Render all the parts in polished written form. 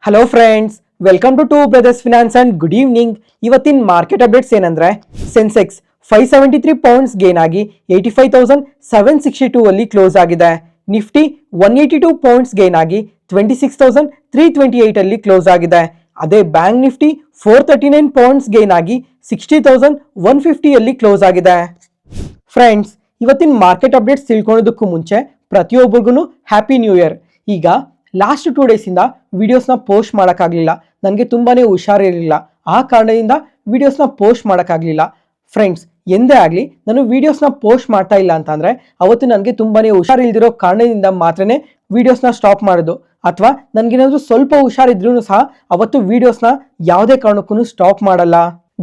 Hello friends, welcome to brothers finance and good evening. ಇವತ್ತಿನ market updates ಏನಂದ್ರೆ Sensex 573 points gain ಆಗಿ 85,762 ಅಲ್ಲಿ close ಆಗಿದೆ. ನಿಫ್ಟಿ 182 ಪಾಯಿಂಟ್ಸ್ ಗೇನ್ ಆಗಿ 26,328 ಅಲ್ಲಿ ಕ್ಲೋಸ್ ಆಗಿದೆ. ಅದೇ ಬ್ಯಾಂಕ್ ನಿಫ್ಟಿ 439 ಪಾಯಿಂಟ್ಸ್ ಗೇನ್ ಆಗಿ 60,150 ಅಲ್ಲಿ ಕ್ಲೋಸ್ ಆಗಿದೆ. ಫ್ರೆಂಡ್ಸ್, ಇವತ್ತಿನ ಮಾರ್ಕೆಟ್ ಅಪ್ಡೇಟ್ಸ್ ತಿಳ್ಕೊಳ್ಳೋದಕ್ಕೂ ಮುಂಚೆ ಪ್ರತಿಯೊಬ್ಬರಿಗೂ ಹ್ಯಾಪಿ ನ್ಯೂ ಇಯರ್. ಈಗ ಲಾಸ್ಟ್ 2 ಡೇಸಿಂದ ವಿಡಿಯೋಸ್ನ ಪೋಸ್ಟ್ ಮಾಡೋಕ್ಕಾಗಲಿಲ್ಲ. ನನಗೆ ತುಂಬಾ ಹುಷಾರಿರಲಿಲ್ಲ. ಆ ಕಾರಣದಿಂದ ವಿಡಿಯೋಸ್ನ ಪೋಸ್ಟ್ ಮಾಡೋಕ್ಕಾಗಲಿಲ್ಲ. ಫ್ರೆಂಡ್ಸ್, ಎಂದೇ ಆಗಲಿ ನಾನು ವಿಡಿಯೋಸ್ನ ಪೋಸ್ಟ್ ಮಾಡ್ತಾ ಇಲ್ಲ ಅಂತಂದರೆ ಅವತ್ತು ನನಗೆ ತುಂಬಾ ಹುಷಾರಿಲ್ದಿರೋ ಕಾರಣದಿಂದ ಮಾತ್ರನೇ ವಿಡಿಯೋಸ್ನ ಸ್ಟಾಪ್ ಮಾಡೋದು. ಅಥವಾ ನನಗೇನಾದರೂ ಸ್ವಲ್ಪ ಹುಷಾರಿದ್ರೂ ಸಹ ಅವತ್ತು ವಿಡಿಯೋಸ್ನ ಯಾವುದೇ ಕಾರಣಕ್ಕೂ ಸ್ಟಾಪ್ ಮಾಡಲ್ಲ.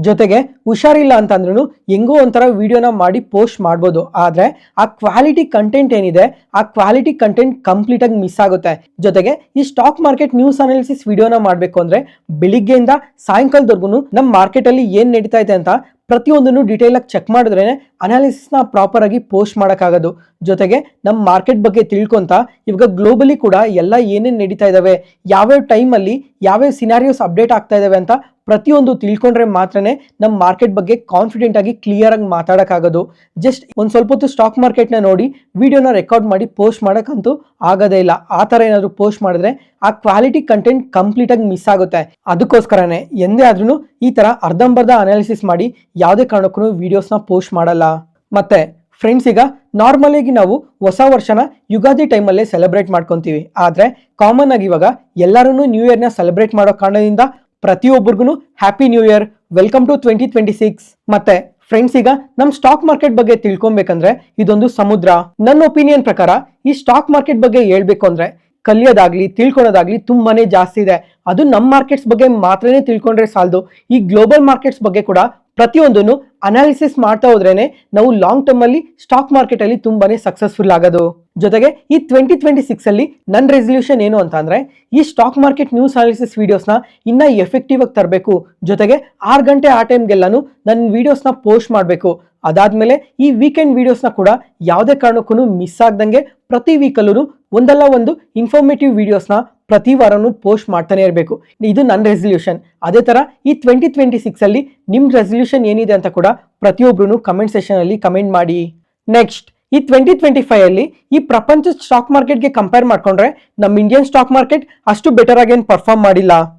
ಜೊತೆಗೆ ಹುಷಾರಿಲ್ಲ ಅಂತಂದ್ರೂ ಹೆಂಗೋ ಒಂಥರ ವಿಡಿಯೋನ ಮಾಡಿ ಪೋಸ್ಟ್ ಮಾಡ್ಬೋದು. ಆದರೆ ಆ ಕ್ವಾಲಿಟಿ ಕಂಟೆಂಟ್ ಏನಿದೆ ಆ ಕ್ವಾಲಿಟಿ ಕಂಟೆಂಟ್ ಕಂಪ್ಲೀಟಾಗಿ ಮಿಸ್ ಆಗುತ್ತೆ. ಜೊತೆಗೆ ಈ ಸ್ಟಾಕ್ ಮಾರ್ಕೆಟ್ ನ್ಯೂಸ್ ಅನಾಲಿಸಿಸ್ ವಿಡಿಯೋನ ಮಾಡಬೇಕು ಅಂದರೆ ಬೆಳಿಗ್ಗೆಯಿಂದ ಸಾಯಂಕಾಲದವರೆಗೂ ನಮ್ಮ ಮಾರ್ಕೆಟಲ್ಲಿ ಏನು ನಡೀತಾ ಇದೆ ಅಂತ ಪ್ರತಿಯೊಂದನ್ನು ಡೀಟೇಲಾಗಿ ಚೆಕ್ ಮಾಡಿದ್ರೇ ಅನಾಲಿಸಿಸ್ನ ಪ್ರಾಪರಾಗಿ ಪೋಸ್ಟ್ ಮಾಡೋಕ್ಕಾಗೋದು. ಜೊತೆಗೆ ನಮ್ಮ ಮಾರ್ಕೆಟ್ ಬಗ್ಗೆ ತಿಳ್ಕೊಂತ ಇವಾಗ ಗ್ಲೋಬಲಿ ಕೂಡ ಎಲ್ಲ ಏನೇನು ನಡೀತಾ ಇದ್ದಾವೆ, ಯಾವ್ಯಾವ ಟೈಮಲ್ಲಿ ಯಾವ್ಯಾವ ಸಿನಾರಿಯೋಸ್ ಅಪ್ಡೇಟ್ ಆಗ್ತಾ ಇದ್ದಾವೆ ಅಂತ ಪ್ರತಿಯೊಂದು ತಿಳ್ಕೊಂಡ್ರೆ ಮಾತ್ರನೇ ನಮ್ಮ ಮಾರ್ಕೆಟ್ ಬಗ್ಗೆ ಕಾನ್ಫಿಡೆಂಟ್ ಆಗಿ ಕ್ಲಿಯರ್ ಆಗಿ ಮಾತಾಡೋಕ್ಕಾಗೋದು. ಜಸ್ಟ್ ಒಂದು ಸ್ವಲ್ಪ ಹೊತ್ತು ಸ್ಟಾಕ್ ಮಾರ್ಕೆಟ್ನ ನೋಡಿ ವಿಡಿಯೋನ ರೆಕಾರ್ಡ್ ಮಾಡಿ ಪೋಸ್ಟ್ ಮಾಡೋಕ್ಕಂತೂ ಆಗೋದೇ ಇಲ್ಲ. ಆ ಥರ ಏನಾದರೂ ಪೋಸ್ಟ್ ಮಾಡಿದ್ರೆ ಆ ಕ್ವಾಲಿಟಿ ಕಂಟೆಂಟ್ ಕಂಪ್ಲೀಟಾಗಿ ಮಿಸ್ ಆಗುತ್ತೆ. ಅದಕ್ಕೋಸ್ಕರನೇ ಎಂದೇ ಆದ್ರೂ ಈ ಥರ ಅರ್ಧಂಬರ್ಧ ಅನಾಲಿಸಿಸ್ ಮಾಡಿ ಯಾವುದೇ ಕಾರಣಕ್ಕೂ ವಿಡಿಯೋಸ್ನ ಪೋಸ್ಟ್ ಮಾಡಲ್ಲ. ಮತ್ತೆ ಫ್ರೆಂಡ್ಸ್, ಈಗ ನಾರ್ಮಲ್ ಆಗಿ ನಾವು ಹೊಸ ವರ್ಷನ ಯುಗಾದಿ ಟೈಮಲ್ಲೇ ಸೆಲೆಬ್ರೇಟ್ ಮಾಡ್ಕೊತೀವಿ. ಆದರೆ ಕಾಮನ್ ಆಗಿ ಇವಾಗ ಎಲ್ಲರೂ ನ್ಯೂ ಇಯರ್ನ ಸೆಲೆಬ್ರೇಟ್ ಮಾಡೋ ಕಾರಣದಿಂದ ಪ್ರತಿಯೊಬ್ಬರಿಗೂ happy new year, welcome to 2026. ಮತ್ತೆ ಫ್ರೆಂಡ್ಸ್, ಈಗ ನಮ್ಮ ಸ್ಟಾಕ್ ಮಾರ್ಕೆಟ್ ಬಗ್ಗೆ ತಿಳ್ಕೊಬೇಕಂದ್ರೆ ಇದೊಂದು ಸಮುದ್ರ. ನನ್ನ ಒಪಿನಿಯನ್ ಪ್ರಕಾರ ಈ ಸ್ಟಾಕ್ ಮಾರ್ಕೆಟ್ ಬಗ್ಗೆ ಹೇಳ್ಬೇಕು ಅಂದ್ರೆ ಕಲಿಯೋದಾಗ್ಲಿ ತಿಳ್ಕೊಳ್ಳೋದಾಗ್ಲಿ ತುಂಬಾನೇ ಜಾಸ್ತಿ ಇದೆ. ಅದು ನಮ್ಮ ಮಾರ್ಕೆಟ್ಸ್ ಬಗ್ಗೆ ಮಾತ್ರನೇ ತಿಳ್ಕೊಂಡ್ರೆ ಸಾಲದು. ಈ ಗ್ಲೋಬಲ್ ಮಾರ್ಕೆಟ್ಸ್ ಬಗ್ಗೆ ಕೂಡ ಪ್ರತಿಯೊಂದನ್ನು ಅನಾಲಿಸಿಸ್ ಮಾಡ್ತಾ ಹೋದ್ರೇನೆ ನಾವು ಲಾಂಗ್ ಟರ್ಮ್ ಅಲ್ಲಿ ಸ್ಟಾಕ್ ಮಾರ್ಕೆಟ್ ಅಲ್ಲಿ ತುಂಬಾನೇ ಸಕ್ಸಸ್ಫುಲ್ ಆಗೋದು. ಜೊತೆಗೆ ಈ 2026 ಅಲ್ಲಿ ನನ್ನ ರೆಸಲ್ಯೂಷನ್ ಏನು ಅಂತ ಅಂದ್ರೆ ಈ ಸ್ಟಾಕ್ ಮಾರ್ಕೆಟ್ ನ್ಯೂಸ್ ಅನಾಲಿಸಿಸ್ ವಿಡಿಯೋಸ್ನ ಇನ್ನ ಎಫೆಕ್ಟಿವ್ ಆಗಿ ತರಬೇಕು. ಜೊತೆಗೆ 6 ಗಂಟೆ ಆ ಟೈಮ್ಗೆಲ್ಲಾನು ನನ್ನ ವಿಡಿಯೋಸ್ನ ಪೋಸ್ಟ್ ಮಾಡಬೇಕು. ಅದಾದ್ಮೇಲೆ ಈ ವೀಕೆಂಡ್ ವಿಡಿಯೋಸ್ನ ಕೂಡ ಯಾವುದೇ ಕಾರಣಕ್ಕೂ ಮಿಸ್ ಆಗ್ದಂಗೆ ಪ್ರತಿ ವೀಕಲ್ಲೂ ಒಂದಲ್ಲ ಒಂದು ಇನ್ಫಾರ್ಮೇಟಿವ್ ವಿಡಿಯೋಸ್ನ ಪ್ರತಿ ವಾರನೂ ಪೋಸ್ಟ್ ಮಾಡ್ತಾನೆ ಇರಬೇಕು. ಇದು ನನ್ನ ರೆಸಲ್ಯೂಷನ್. ಅದೇ ಥರ ಈ 2026 ಅಲ್ಲಿ ನಿಮ್ಮ ರೆಸಲ್ಯೂಷನ್ ಏನಿದೆ ಅಂತ ಕೂಡ ಪ್ರತಿಯೊಬ್ಬರೂ ಕಮೆಂಟ್ ಸೆಷನ್ ಅಲ್ಲಿ ಕಮೆಂಟ್ ಮಾಡಿ. ನೆಕ್ಸ್ಟ್, ಈ 2025 ಅಲ್ಲಿ ಈ ಪ್ರಪಂಚದ ಸ್ಟಾಕ್ ಮಾರ್ಕೆಟ್ಗೆ ಕಂಪೇರ್ ಮಾಡ್ಕೊಂಡ್ರೆ ನಮ್ಮ ಇಂಡಿಯನ್ ಸ್ಟಾಕ್ ಮಾರ್ಕೆಟ್ ಅಷ್ಟು ಬೆಟರ್ ಆಗಿ ಏನು ಪರ್ಫಾರ್ಮ್ ಮಾಡಿಲ್ಲ.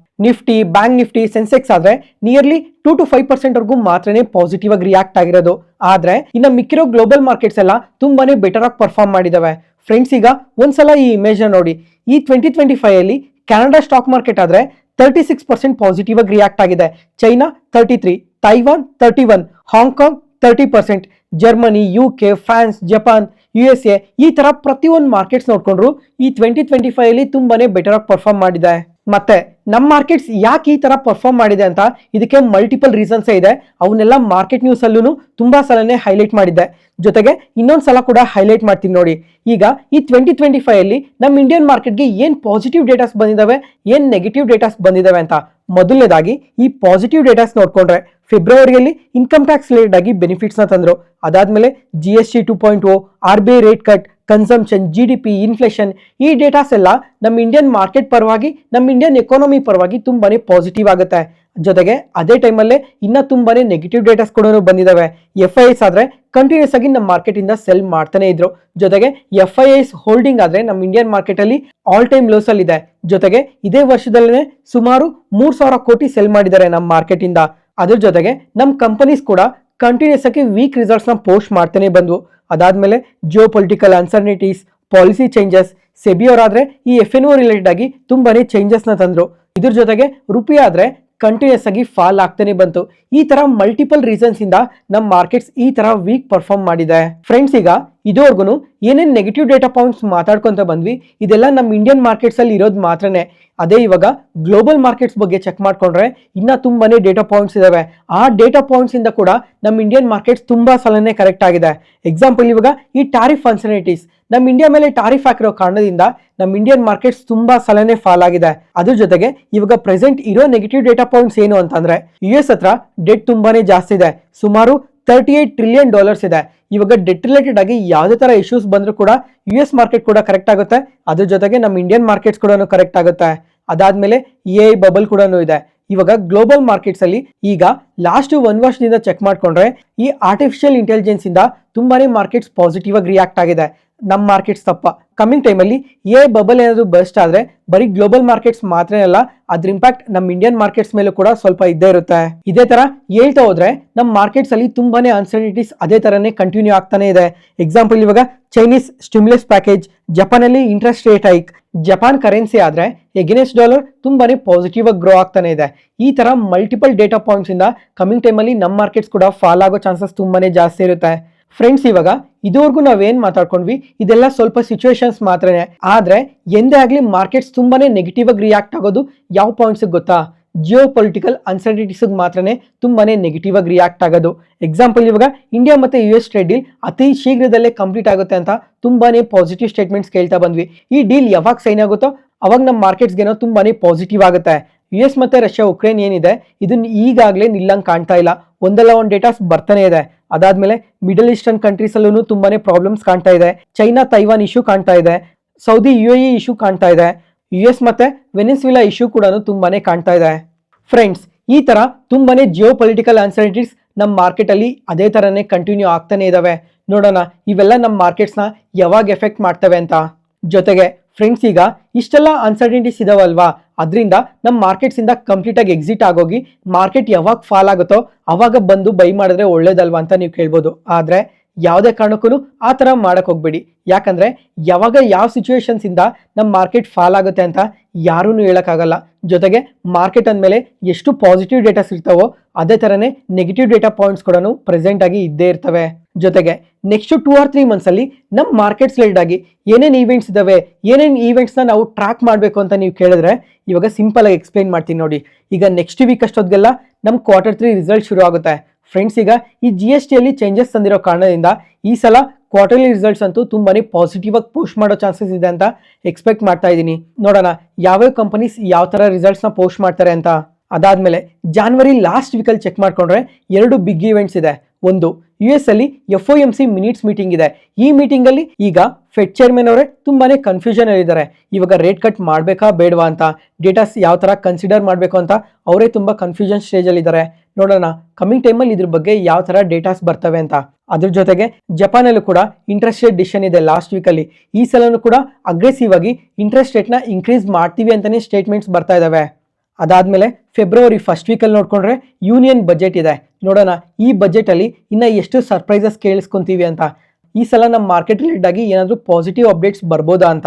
ನಿಫ್ಟಿ, ಬ್ಯಾಂಕ್ ನಿಫ್ಟಿ, ಸೆನ್ಸೆಕ್ಸ್ ಆದ್ರೆ ನಿಯರ್ಲಿ 2 to 5% ಮಾತ್ರನೇ ಪಾಸಿಟಿವ್ ಆಗಿ ರಿಯಾಕ್ಟ್ ಆಗಿರೋದು. ಆದ್ರೆ ಇನ್ನು ಮಿಕ್ಕಿರೋ ಗ್ಲೋಬಲ್ ಮಾರ್ಕೆಟ್ಸ್ ಎಲ್ಲ ತುಂಬಾನೇ ಬೆಟರ್ ಆಗಿ ಪರ್ಫಾರ್ಮ್ ಮಾಡಿದಾವೆ. ಫ್ರೆಂಡ್ಸ್, ಈಗ ಒಂದ್ಸಲ ಈ ಇಮೇಜ್ ನೋಡಿ. ಈ 2025 ಅಲ್ಲಿ ಕೆನಡಾ ಸ್ಟಾಕ್ ಮಾರ್ಕೆಟ್ ಆದ್ರೆ 36% ಪಾಸಿಟಿವ್ ಆಗಿ ರಿಯಾಕ್ಟ್ ಆಗಿದೆ. China 33, Taiwan 31, Hong Kong 30%, Germany, UK, France, Japan, USA ಈ ತರ ಪ್ರತಿಯೊಂದು ಮಾರ್ಕೆಟ್ಸ್ ನೋಡ್ಕೊಂಡ್ರು ಈ 2025 ಅಲ್ಲಿ ತುಂಬಾನೇ ಬೆಟರ್ ಆಗಿ ಪರ್ಫಾರ್ಮ್ ಮಾಡಿದೆ. ಮತ್ತೆ ನಮ್ಮ ಮಾರ್ಕೆಟ್ಸ್ ಯಾಕೆ ಈ ತರ ಪರ್ಫಾರ್ಮ್ ಮಾಡಿದೆ ಅಂತ ಇದಕ್ಕೆ ಮಲ್ಟಿಪಲ್ ರೀಸನ್ಸ್ ಇದೆ. ಅವನ್ನೆಲ್ಲ ಮಾರ್ಕೆಟ್ ನ್ಯೂಸ್ ಅಲ್ಲೂ ತುಂಬಾ ಸಲನೇ ಹೈಲೈಟ್ ಮಾಡಿದ್ದೆ. ಜೊತೆಗೆ ಇನ್ನೊಂದು ಸಲ ಕೂಡ ಹೈಲೈಟ್ ಮಾಡ್ತೀನಿ ನೋಡಿ. ಈಗ ಈ 2025 ಅಲ್ಲಿ ನಮ್ಮ ಇಂಡಿಯನ್ ಮಾರ್ಕೆಟ್ಗೆ ಏನ್ ಪಾಸಿಟಿವ್ ಡೇಟಾಸ್ ಬಂದಿದಾವೆ, ಏನ್ ನೆಗೆಟಿವ್ ಡೇಟಾಸ್ ಬಂದಿದಾವೆ ಅಂತ ಮೊದಲನೇದಾಗಿ ಈ ಪಾಸಿಟಿವ್ ಡೇಟಾಸ್ ನೋಡ್ಕೊಂಡ್ರೆ ಫೆಬ್ರವರಿಯಲ್ಲಿ ಇನ್ಕಮ್ ಟ್ಯಾಕ್ಸ್ ರಿಲೇಟೆಡ್ ಆಗಿ ಬೆನಿಫಿಟ್ಸ್ನ ತಂದ್ರು. ಅದಾದ್ಮೇಲೆ GST 2.0, RBI rate cut, consumption, GDP, inflation ಈ ಡೇಟಾಸ್ ಎಲ್ಲ ನಮ್ಮ ಇಂಡಿಯನ್ ಮಾರ್ಕೆಟ್ ಪರವಾಗಿ ನಮ್ಮ ಇಂಡಿಯನ್ ಎಕಾನಮಿ ಪರವಾಗಿ ತುಂಬಾನೇ ಪಾಸಿಟಿವ್ ಆಗುತ್ತೆ. ಜೊತೆಗೆ ಅದೇ ಟೈಮಲ್ಲೇ ಇನ್ನ ತುಂಬಾನೇ ನೆಗೆಟಿವ್ ಡೇಟಾಸ್ ಕೂಡ ಬಂದಿದ್ದಾವೆ. FIIs ಆದ್ರೆ ಕಂಟಿನ್ಯೂಸ್ ಆಗಿ ನಮ್ಮ ಮಾರ್ಕೆಟ್ ಇಂದ ಸೆಲ್ ಮಾಡ್ತಾನೆ ಇದ್ರು. ಜೊತೆಗೆ FIIs ಹೋಲ್ಡಿಂಗ್ ಆದ್ರೆ ನಮ್ಮ ಇಂಡಿಯನ್ ಮಾರ್ಕೆಟ್ ಅಲ್ಲಿ ಆಲ್ ಟೈಮ್ ಲೋಸ್ ಅಲ್ಲಿ ಇದೆ. ಜೊತೆಗೆ ಇದೇ ವರ್ಷದಲ್ಲೇ ಸುಮಾರು 3,000 ಕೋಟಿ ಸೆಲ್ ಮಾಡಿದ್ದಾರೆ ನಮ್ಮ ಮಾರ್ಕೆಟ್ ಇಂದ. ಅದ್ರ ಜೊತೆಗೆ ನಮ್ಮ ಕಂಪನೀಸ್ ಕೂಡ ಕಂಟಿನ್ಯೂಸ್ ಆಗಿ ವೀಕ್ ರಿಸಲ್ಟ್ಸ್ನ ಪೋಸ್ಟ್ ಮಾಡ್ತಾನೆ ಬಂದ್ವು. ಅದಾದ್ಮೇಲೆ geo political uncertainties, policy changes, SEBI ಅವರಾದ್ರೆ ಈ FNO ರಿಲೇಟೆಡ್ ಆಗಿ ತುಂಬಾನೇ ಚೇಂಜಸ್ನ ತಂದ್ರು. ಇದ್ರ ಜೊತೆಗೆ ರುಪಿ ಆದ್ರೆ ಕಂಟಿನ್ಯೂಸ್ ಆಗಿ ಫಾಲ್ ಆಗ್ತಾನೆ ಬಂತು. ಈ ತರ ಮಲ್ಟಿಪಲ್ ರೀಸನ್ಸ್ ಇಂದ ನಮ್ಮ ಮಾರ್ಕೆಟ್ಸ್ ಈ ತರ ವೀಕ್ ಪರ್ಫಾರ್ಮ್ ಮಾಡಿದೆ. ಫ್ರೆಂಡ್ಸ್, ಈಗ ಇದುವರೆಗೂ ಏನೇನು ನೆಗೆಟಿವ್ ಡೇಟಾ ಪಾಯಿಂಟ್ಸ್ ಮಾತಾಡ್ಕೊಂತ ಬಂದ್ವಿ ಇದೆಲ್ಲ ನಮ್ಮ ಇಂಡಿಯನ್ ಮಾರ್ಕೆಟ್ಸ್ ಅಲ್ಲಿ ಇರೋದು ಮಾತ್ರನೇ. ಅದೇ ಇವಾಗ ಗ್ಲೋಬಲ್ ಮಾರ್ಕೆಟ್ಸ್ ಬಗ್ಗೆ ಚೆಕ್ ಮಾಡ್ಕೊಂಡ್ರೆ ಇನ್ನ ತುಂಬಾನೇ ಡೇಟಾ ಪಾಯಿಂಟ್ಸ್ ಇದಾವೆ. ಆ ಡೇಟಾ ಪಾಯಿಂಟ್ಸ್ ಇಂದ ಕೂಡ ನಮ್ಮ ಇಂಡಿಯನ್ ಮಾರ್ಕೆಟ್ಸ್ ತುಂಬಾ ಸಲನೇ ಕರೆಕ್ಟ್ ಆಗಿದೆ. ಎಕ್ಸಾಂಪಲ್, ಇವಾಗ ಈ ಟ್ಯಾರಿಫ್ ಅನ್ಸರ್ನಿಟೀಸ್ ನಮ್ಮ ಇಂಡಿಯಾ ಮೇಲೆ ಟ್ಯಾರಿಫ್ ಹಾಕಿರೋ ಕಾರಣದಿಂದ ನಮ್ಮ ಇಂಡಿಯನ್ ಮಾರ್ಕೆಟ್ಸ್ ತುಂಬಾ ಸಲನೇ ಫಾಲ್ ಆಗಿದೆ. ಅದ್ರ ಜೊತೆಗೆ ಇವಾಗ ಪ್ರೆಸೆಂಟ್ ಇರೋ ನೆಗೆಟಿವ್ ಡೇಟಾ ಪಾಯಿಂಟ್ಸ್ ಏನು ಅಂತಂದ್ರೆ US ಹತ್ರ ಡೆಟ್ ತುಂಬಾನೇ ಜಾಸ್ತಿ ಇದೆ. ಸುಮಾರು $38 ಟ್ರಿಲಿಯನ್ ಇದೆ. ಇವಾಗ ಡೆಟ್ ರಿಲೇಟೆಡ್ ಆಗಿ ಯಾವುದೇ ತರ ಇಶ್ಯೂಸ್ ಬಂದರೂ ಕೂಡ US ಮಾರ್ಕೆಟ್ ಕೂಡ ಕರೆಕ್ಟ್ ಆಗುತ್ತೆ. ಅದ್ರ ಜೊತೆಗೆ ನಮ್ಮ ಇಂಡಿಯನ್ ಮಾರ್ಕೆಟ್ಸ್ ಕೂಡ ಕರೆಕ್ಟ್ ಆಗುತ್ತೆ. ಅದಾದ್ಮೇಲೆ ಎ ಬಬಲ್ ಕೂಡ ಇದೆ. ಇವಾಗ ಗ್ಲೋಬಲ್ ಮಾರ್ಕೆಟ್ಸ್ ಅಲ್ಲಿ ಈಗ ಲಾಸ್ಟ್ 1 ವರ್ಷದಿಂದ ಚೆಕ್ ಮಾಡ್ಕೊಂಡ್ರೆ ಈ ಆರ್ಟಿಫಿಷಿಯಲ್ ಇಂಟೆಲಿಜೆನ್ಸ್ ಇಂದ ತುಂಬಾನೇ ಮಾರ್ಕೆಟ್ಸ್ ಪಾಸಿಟಿವ್ ಆಗಿ ರಿಯಾಕ್ಟ್ ಆಗಿದೆ. ನಮ್ಮ ಮಾರ್ಕೆಟ್ಸ್ ತಪ್ಪ. ಕಮಿಂಗ್ ಟೈಮಲ್ಲಿ ಎ ಬಬಲ್ ಏನಾದ್ರು ಬರ್ಸ್ಟ್ ಆದ್ರೆ ಬರೀ ಗ್ಲೋಬಲ್ ಮಾರ್ಕೆಟ್ಸ್ ಮಾತ್ರ ಅಲ್ಲ, ಅದ್ರ ಇಂಪ್ಯಾಕ್ಟ್ ನಮ್ಮ ಇಂಡಿಯನ್ ಮಾರ್ಕೆಟ್ಸ್ ಮೇಲೂ ಕೂಡ ಸ್ವಲ್ಪ ಇದ್ದೇ ಇರುತ್ತೆ. ಇದೇ ತರ ಹೇಳ್ತಾ ಹೋದ್ರೆ ನಮ್ಮ ಮಾರ್ಕೆಟ್ಸ್ ಅಲ್ಲಿ ತುಂಬಾನೇ ಅನ್ಸರ್ಟಿನಿಟೀಸ್ ಅದೇ ತರನೇ ಕಂಟಿನ್ಯೂ ಆಗ್ತಾನೆ ಇದೆ. ಎಕ್ಸಾಂಪಲ್ ಇವಾಗ ಚೈನೀಸ್ ಸ್ಟಿಮ್ಯುಲಸ್ ಪ್ಯಾಕೇಜ್, ಜಪಾನ್ ಅಲ್ಲಿ interest rate hike, Japan currency ಆದ್ರೆ ಎಗೇನೆಸ್ಟ್ ಡಾಲರ್ ತುಂಬಾನೇ ಪಾಸಿಟಿವ್ ಆಗಿ ಗ್ರೋ ಆಗ್ತಾನೆ ಇದೆ. ಈ ತರ ಮಲ್ಟಿಪಲ್ ಡೇಟಾ ಪಾಯಿಂಟ್ಸ್ ಇಂದ ಕಮಿಂಗ್ ಟೈಮ್ ಅಲ್ಲಿ ನಮ್ಮ ಮಾರ್ಕೆಟ್ಸ್ ಕೂಡ ಫಾಲ್ ಆಗೋ ಚಾನ್ಸಸ್ ತುಂಬಾನೇ ಜಾಸ್ತಿ ಇರುತ್ತೆ. ಫ್ರೆಂಡ್ಸ್, ಇವಾಗ ಇದುವರೆಗೂ ನಾವೇನ್ ಮಾತಾಡ್ಕೊಂಡ್ವಿ ಇದೆಲ್ಲ ಸ್ವಲ್ಪ ಸಿಚುವೇಶನ್ಸ್ ಮಾತ್ರನೇ. ಆದ್ರೆ ಎಂದೇ ಆಗ್ಲಿ ಮಾರ್ಕೆಟ್ಸ್ ತುಂಬಾನೇ ನೆಗೆಟಿವ್ ಆಗಿ ರಿಯಾಕ್ಟ್ ಆಗೋದು ಯಾವ ಪಾಯಿಂಟ್ಸ್ ಗೊತ್ತಾ? ಜಿಯೋ ಪೊಲಿಟಿಕಲ್ ಅನ್ಸರ್ಟಿನಿಟೀಸ್ ಮಾತ್ರನೇ ತುಂಬಾನೇ ನೆಗೆಟಿವ್ ಆಗಿ ರಿಯಾಕ್ಟ್ ಆಗೋದು. ಎಕ್ಸಾಂಪಲ್ ಇವಾಗ ಇಂಡಿಯಾ ಮತ್ತೆ US ಟ್ರೇಡ್ ಡೀಲ್ ಅತಿ ಶೀಘ್ರದಲ್ಲೇ ಕಂಪ್ಲೀಟ್ ಆಗುತ್ತೆ ಅಂತ ತುಂಬಾನೇ ಪಾಸಿಟಿವ್ ಸ್ಟೇಟ್ಮೆಂಟ್ಸ್ ಕೇಳ್ತಾ ಬಂದ್ವಿ. ಈ ಡೀಲ್ ಯಾವಾಗ ಸೈನ್ ಆಗುತ್ತೋ ಅವಾಗ ನಮ್ಮ ಮಾರ್ಕೆಟ್ಸ್ಗೆನೋ ತುಂಬಾನೇ ಪಾಸಿಟಿವ್ ಆಗುತ್ತೆ. US ಮತ್ತೆ ರಷ್ಯಾ ಉಕ್ರೇನ್ ಏನಿದೆ ಇದನ್ನ ಈಗಾಗಲೇ ನಿಲ್ಲಂಗ್ ಕಾಣ್ತಾ ಇಲ್ಲ. ಒಂದಲ್ಲ ಒಂದು ಡೇಟಾಸ್ ಬರ್ತಾನೆ ಇದೆ. ಅದಾದ್ಮೇಲೆ ಮಿಡಲ್ ಈಸ್ಟರ್ನ್ ಕಂಟ್ರೀಸ್ ಅಲ್ಲೂ ತುಂಬಾನೇ ಪ್ರಾಬ್ಲಮ್ಸ್ ಕಾಣ್ತಾ ಇದೆ. ಚೈನಾ ತೈವಾನ್ ಇಶ್ಯೂ ಕಾಣ್ತಾ ಇದೆ. ಸೌದಿ UAE ಇಶ್ಯೂ ಕಾಣ್ತಾ ಇದೆ. US ಮತ್ತೆ ವೆನೆಸ್ಯುಲಾ ಇಶ್ಯೂ ಕೂಡ ತುಂಬಾನೇ ಕಾಣ್ತಾ ಇದೆ. ಫ್ರೆಂಡ್ಸ್, ಈ ತರ ತುಂಬಾನೇ ಜಿಯೋ ಪೊಲಿಟಿಕಲ್ ಅನ್ಸರ್ಟಿನಿಟೀಸ್ ನಮ್ಮ ಮಾರ್ಕೆಟ್ ಅಲ್ಲಿ ಅದೇ ತರನೇ ಕಂಟಿನ್ಯೂ ಆಗ್ತಾನೆ ಇದಾವೆ. ನೋಡೋಣ ಇವೆಲ್ಲ ನಮ್ಮ ಮಾರ್ಕೆಟ್ಸ್ನ ಯಾವಾಗ ಎಫೆಕ್ಟ್ ಮಾಡ್ತವೆ ಅಂತ. ಜೊತೆಗೆ ಫ್ರೆಂಡ್ಸ್, ಈಗ ಇಷ್ಟೆಲ್ಲ ಅನ್ಸರ್ಟಿನಿಟೀಸ್ ಇದಾವಲ್ವಾ, ಅದರಿಂದ ನಮ್ಮ ಮಾರ್ಕೆಟ್ಸ್ ಇಂದ ಕಂಪ್ಲೀಟ್ ಆಗಿ ಎಕ್ಸಿಟ್ ಆಗೋಗಿ ಮಾರ್ಕೆಟ್ ಯಾವಾಗ ಫಾಲ್ ಆಗುತ್ತೋ ಅವಾಗ ಬಂದು ಬೈ ಮಾಡಿದ್ರೆ ಒಳ್ಳೇದಲ್ವಾ ಅಂತ ನೀವು ಕೇಳ್ಬೋದು. ಆದ್ರೆ ಯಾವುದೇ ಕಾರಣಕ್ಕೂ ಆ ಥರ ಮಾಡಕ್ ಹೋಗ್ಬೇಡಿ. ಯಾಕಂದ್ರೆ ಯಾವಾಗ ಯಾವ ಸಿಚುವೇಶನ್ಸ್ ಇಂದ ನಮ್ಮ ಮಾರ್ಕೆಟ್ ಫಾಲ್ ಆಗುತ್ತೆ ಅಂತ ಯಾರೂ ಹೇಳಕ್ಕಾಗಲ್ಲ. ಜೊತೆಗೆ ಮಾರ್ಕೆಟ್ ಅಂದಮೇಲೆ ಎಷ್ಟು ಪಾಸಿಟಿವ್ ಡೇಟಾಸ್ ಇರ್ತಾವೋ ಅದೇ ಥರನೇ ನೆಗೆಟಿವ್ ಡೇಟಾ ಪಾಯಿಂಟ್ಸ್ ಕೂಡ ಪ್ರೆಸೆಂಟ್ ಆಗಿ ಇದ್ದೇ ಇರ್ತವೆ. ಜೊತೆಗೆ ನೆಕ್ಸ್ಟ್ 2 or 3 ಮಂತ್ಸ್ ಅಲ್ಲಿ ನಮ್ಮ ಮಾರ್ಕೆಟ್ಸ್ ರಿಲೇಟೆಡ್ ಆಗಿ ಏನೇನು ಈವೆಂಟ್ಸ್ ಇದಾವೆ, ಏನೇನು ಈವೆಂಟ್ಸ್ನ ನಾವು ಟ್ರ್ಯಾಕ್ ಮಾಡಬೇಕು ಅಂತ ನೀವು ಕೇಳಿದ್ರೆ ಇವಾಗ ಸಿಂಪಲ್ ಆಗಿ ಎಕ್ಸ್ಪ್ಲೈನ್ ಮಾಡ್ತೀನಿ ನೋಡಿ. ಈಗ ನೆಕ್ಸ್ಟ್ ವೀಕ್ ಅಷ್ಟೊತ್ತಿಗೆಲ್ಲ ನಮ್ಮ Q3 ರಿಸಲ್ಟ್ ಶುರು ಆಗುತ್ತೆ. ಫ್ರೆಂಡ್ಸ್, ಈಗ ಈ GST ಅಲ್ಲಿ ಚೇಂಜಸ್ ತಂದಿರೋ ಕಾರಣದಿಂದ ಈ ಸಲ ಕ್ವಾರ್ಟರ್ಲಿ ರಿಸಲ್ಟ್ಸ್ ಅಂತೂ ತುಂಬಾನೇ ಪಾಸಿಟಿವ್ ಆಗಿ ಪೋಸ್ಟ್ ಮಾಡೋ ಚಾನ್ಸಸ್ ಇದೆ ಅಂತ ಎಕ್ಸ್ಪೆಕ್ಟ್ ಮಾಡ್ತಾ ಇದ್ದೀನಿ. ನೋಡೋಣ ಯಾವ್ಯಾವ ಕಂಪನೀಸ್ ಯಾವ ತರ ರಿಸಲ್ಟ್ಸ್ ನ ಪೋಸ್ಟ್ ಮಾಡ್ತಾರೆ ಅಂತ. ಅದಾದ್ಮೇಲೆ ಜಾನ್ವರಿ ಲಾಸ್ಟ್ ವೀಕಲ್ಲಿ ಚೆಕ್ ಮಾಡ್ಕೊಂಡ್ರೆ 2 ಬಿಗ್ ಈವೆಂಟ್ಸ್ ಇದೆ. ಒಂದು US ಅಲ್ಲಿ FOMC ಮಿನಿಟ್ಸ್ ಮೀಟಿಂಗ್ ಇದೆ. ಈ ಮೀಟಿಂಗ್ ಅಲ್ಲಿ ಈಗ ಫೆಡ್ ಚೇರ್ಮನ್ ಅವರೇ ತುಂಬಾನೇ ಕನ್ಫ್ಯೂಷನ್ ಇದ್ದಾರೆ. ಇವಾಗ ರೇಟ್ ಕಟ್ ಮಾಡ್ಬೇಕಾ ಬೇಡವಾ ಅಂತ, ಡೇಟಾಸ್ ಯಾವ ತರ ಕನ್ಸಿಡರ್ ಮಾಡಬೇಕು ಅಂತ ಅವರೇ ತುಂಬಾ ಕನ್ಫ್ಯೂಷನ್ ಸ್ಟೇಜ್ ಅಲ್ಲಿ ಇದ್ದಾರೆ. ನೋಡೋಣ ಕಮಿಂಗ್ ಟೈಮಲ್ಲಿ ಇದ್ರ ಬಗ್ಗೆ ಯಾವ ತರ ಡೇಟಾಸ್ ಬರ್ತವೆ ಅಂತ. ಅದ್ರ ಜೊತೆಗೆ ಜಪಾನ್ ಅಲ್ಲೂ ಕೂಡ ಇಂಟ್ರೆಸ್ಟ್ ರೇಟ್ ಡಿಸಿಷನ್ ಇದೆ ಲಾಸ್ಟ್ ವೀಕಲ್ಲಿ. ಈ ಸಲನೂ ಕೂಡ ಅಗ್ರೆಸಿವ್ ಆಗಿ ಇಂಟ್ರೆಸ್ಟ್ ರೇಟ್ನ ಇನ್ಕ್ರೀಸ್ ಮಾಡ್ತೀವಿ ಅಂತಾನೆ ಸ್ಟೇಟ್ಮೆಂಟ್ಸ್ ಬರ್ತಾ ಇದಾವೆ. ಅದಾದ್ಮೇಲೆ ಫೆಬ್ರವರಿ ಫಸ್ಟ್ ವೀಕಲ್ಲಿ ನೋಡ್ಕೊಂಡ್ರೆ ಯೂನಿಯನ್ ಬಜೆಟ್ ಇದೆ. ನೋಡೋಣ ಈ ಬಜೆಟ್ ಅಲ್ಲಿ ಇನ್ನ ಎಷ್ಟು ಸರ್ಪ್ರೈಸಸ್ ಕೇಳಿಸ್ಕೊಂತೀವಿ ಅಂತ. ಈ ಸಲ ನಮ್ಮ ಮಾರ್ಕೆಟ್ ರಿಲೇಟೆಡ್ ಆಗಿ ಏನಾದರೂ ಪಾಸಿಟಿವ್ ಅಪ್ಡೇಟ್ಸ್ ಬರ್ಬೋದಾ ಅಂತ.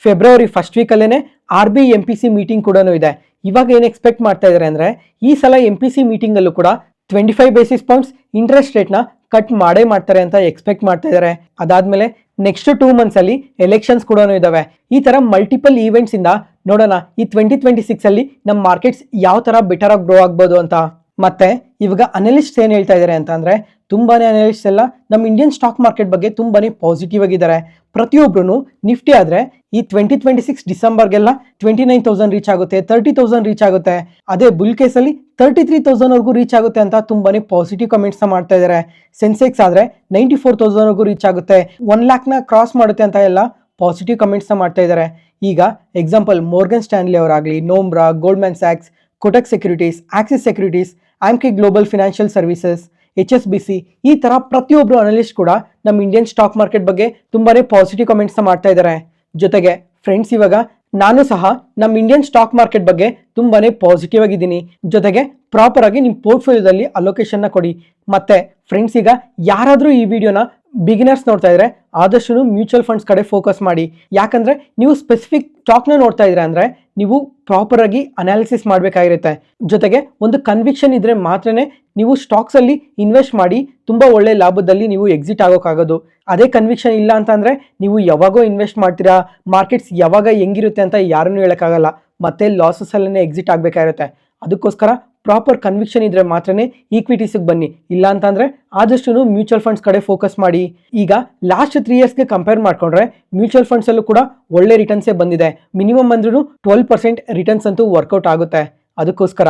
ಫೆಬ್ರವರಿ ಫಸ್ಟ್ ವೀಕಲ್ಲೇನೆ RBI MPC ಮೀಟಿಂಗ್ ಕೂಡ ಇದೆ. ಇವಾಗ ಏನು ಎಕ್ಸ್ಪೆಕ್ಟ್ ಮಾಡ್ತಾ ಇದ್ದಾರೆ ಅಂದ್ರೆ ಈ ಸಲ MPC ಮೀಟಿಂಗ್ ಅಲ್ಲೂ ಕೂಡ 25 ಬೇಸಿಸ್ ಪಾಯಿಂಟ್ಸ್ ಇಂಟ್ರೆಸ್ಟ್ ರೇಟ್ನ ಕಟ್ ಮಾಡೇ ಮಾಡ್ತಾರೆ ಅಂತ ಎಕ್ಸ್ಪೆಕ್ಟ್ ಮಾಡ್ತಾ ಇದ್ದಾರೆ. ಅದಾದ್ಮೇಲೆ ನೆಕ್ಸ್ಟ್ 2 ಮಂತ್ಸ್ ಅಲ್ಲಿ ಎಲೆಕ್ಷನ್ಸ್ ಕೂಡ ಇದಾವೆ. ಈ ತರ ಮಲ್ಟಿಪಲ್ ಈವೆಂಟ್ಸ್ ಇಂದ ನೋಡೋಣ ಈ 2026 ಅಲ್ಲಿ ನಮ್ಮ ಮಾರ್ಕೆಟ್ಸ್ ಯಾವ ತರ ಬೆಟರ್ ಆಗಿ ಗ್ರೋ ಆಗ್ಬೋದು ಅಂತ. ಮತ್ತೆ ಇವಾಗ ಅನಲಿಸ್ಟ್ ಏನ್ ಹೇಳ್ತಾ ಇದ್ದಾರೆ ಅಂತ ಅಂದ್ರೆ ತುಂಬಾನೇ ಅನಲಿಸ್ಟ್ ಎಲ್ಲ ನಮ್ಮ ಇಂಡಿಯನ್ ಸ್ಟಾಕ್ ಮಾರ್ಕೆಟ್ ಬಗ್ಗೆ ತುಂಬಾನೇ ಪಾಸಿಟಿವ್ ಆಗಿದ್ದಾರೆ. ಪ್ರತಿಯೊಬ್ರು ನಿಫ್ಟಿ ಆದ್ರೆ ಈ 2026 ಡಿಸೆಂಬರ್ಗೆಲ್ಲ 29,000 ರೀಚ್ ಆಗುತ್ತೆ, 30,000 ರೀಚ್ ಆಗುತ್ತೆ. ಅದೇ ಬುಲ್ ಕೇಸ್ ಅಲ್ಲಿ 33,000 ವರೆಗೂ ರೀಚ್ ಆಗುತ್ತೆ ಅಂತ ತುಂಬಾನೇ ಪಾಸಿಟಿವ್ ಕಮೆಂಟ್ಸ್ ಮಾಡ್ತಾ ಇದ್ದಾರೆ. ಸೆನ್ಸೆಕ್ಸ್ ಆದ್ರೆ 94,000 ವರೆಗೂ ರೀಚ್ ಆಗುತ್ತೆ, 1 lakh ಕ್ರಾಸ್ ಮಾಡುತ್ತೆ ಅಂತ ಎಲ್ಲ ಪಾಸಿಟಿವ್ ಕಮೆಂಟ್ಸ್ ಮಾಡ್ತಾ ಇದ್ದಾರೆ. ಈಗ ಎಕ್ಸಾಂಪಲ್ ಮಾರ್ಗನ್ ಸ್ಟ್ಯಾನ್ಲಿ ಅವರಾಗ್ಲಿ, ನೋಮ್ರಾ, ಗೋಲ್ಡ್ಮನ್ ಸ್ಯಾಕ್ಸ್, Kotak securities, Axis securities, Emkay global financial services, HSBC ಈ ತರ ಪ್ರತಿಯೊಬ್ರು ಅನಲಿಸ್ಟ್ ಕೂಡ ನಮ್ಮ ಇಂಡಿಯನ್ ಸ್ಟಾಕ್ ಮಾರ್ಕೆಟ್ ಬಗ್ಗೆ ತುಂಬಾನೇ ಪಾಸಿಟಿವ್ ಕಮೆಂಟ್ಸ್ ಮಾಡ್ತಾ ಇದ್ದಾರೆ. ಜೊತೆಗೆ ಫ್ರೆಂಡ್ಸ್, ಇವಾಗ ನಾನು ಸಹ ನಮ್ಮ ಇಂಡಿಯನ್ ಸ್ಟಾಕ್ ಮಾರ್ಕೆಟ್ ಬಗ್ಗೆ ತುಂಬಾನೇ ಪಾಸಿಟಿವ್ ಆಗಿದ್ದೀನಿ. ಜೊತೆಗೆ ಪ್ರಾಪರ್ ಆಗಿ ನಿಮ್ಮ ಪೋರ್ಟ್ಫೋಲಿಯೋದಲ್ಲಿ ಅಲೋಕೇಶನ್ ಕೊಡಿ. ಮತ್ತೆ ಫ್ರೆಂಡ್ಸ್, ಈಗ ಯಾರಾದರೂ ಈ ವಿಡಿಯೋನ ಬಿಗಿನರ್ಸ್ ನೋಡ್ತಾ ಇದ್ರೆ ಆದಷ್ಟು ಮ್ಯೂಚುವಲ್ ಫಂಡ್ಸ್ ಕಡೆ ಫೋಕಸ್ ಮಾಡಿ. ಯಾಕಂದ್ರೆ ನೀವು ಸ್ಪೆಸಿಫಿಕ್ ಸ್ಟಾಕ್ನ ನೋಡ್ತಾ ಇದ್ರೆ ಅಂದ್ರೆ ನೀವು ಪ್ರಾಪರ್ ಆಗಿ ಅನಾಲಿಸಿಸ್ ಮಾಡಬೇಕಾಗಿರುತ್ತೆ. ಜೊತೆಗೆ ಒಂದು ಕನ್ವಿಕ್ಷನ್ ಇದ್ರೆ ಮಾತ್ರನೇ ನೀವು ಸ್ಟಾಕ್ಸ್ ಅಲ್ಲಿ ಇನ್ವೆಸ್ಟ್ ಮಾಡಿ ತುಂಬಾ ಒಳ್ಳೆ ಲಾಭದಲ್ಲಿ ನೀವು ಎಕ್ಸಿಟ್ ಆಗೋಕ್ಕಾಗೋದು. ಅದೇ ಕನ್ವಿಕ್ಷನ್ ಇಲ್ಲ ಅಂತಂದ್ರೆ ನೀವು ಯಾವಾಗೋ ಇನ್ವೆಸ್ಟ್ ಮಾಡ್ತೀರಾ, ಮಾರ್ಕೆಟ್ಸ್ ಯಾವಾಗ ಹೆಂಗಿರುತ್ತೆ ಅಂತ ಯಾರನ್ನೂ ಹೇಳಕ್ಕಾಗಲ್ಲ, ಮತ್ತೆ ಲಾಸಸ್ ಅಲ್ಲೇ ಎಕ್ಸಿಟ್ ಆಗಬೇಕಾಗಿರುತ್ತೆ. ಅದಕ್ಕೋಸ್ಕರ ಪ್ರಾಪರ್ ಕನ್ವಿಕ್ಷನ್ ಇದ್ರೆ ಮಾತ್ರನೇ ಈಕ್ವಿಟೀಸ್ಗೆ ಬನ್ನಿ. ಇಲ್ಲ ಅಂತಂದ್ರೆ ಆದಷ್ಟು ಮ್ಯೂಚುವಲ್ ಫಂಡ್ಸ್ ಕಡೆ ಫೋಕಸ್ ಮಾಡಿ. ಈಗ ಲಾಸ್ಟ್ 3 ಇಯರ್ಸ್ಗೆ ಕಂಪೇರ್ ಮಾಡ್ಕೊಂಡ್ರೆ ಮ್ಯೂಚುವಲ್ ಫಂಡ್ಸ್ ಅಲ್ಲೂ ಕೂಡ ಒಳ್ಳೆ ರಿಟರ್ನ್ಸೇ ಬಂದಿದೆ. ಮಿನಿಮಮ್ ಅಂದ್ರೂ 12% ರಿಟರ್ನ್ಸ್ ಅಂತೂ ವರ್ಕೌಟ್ ಆಗುತ್ತೆ. ಅದಕ್ಕೋಸ್ಕರ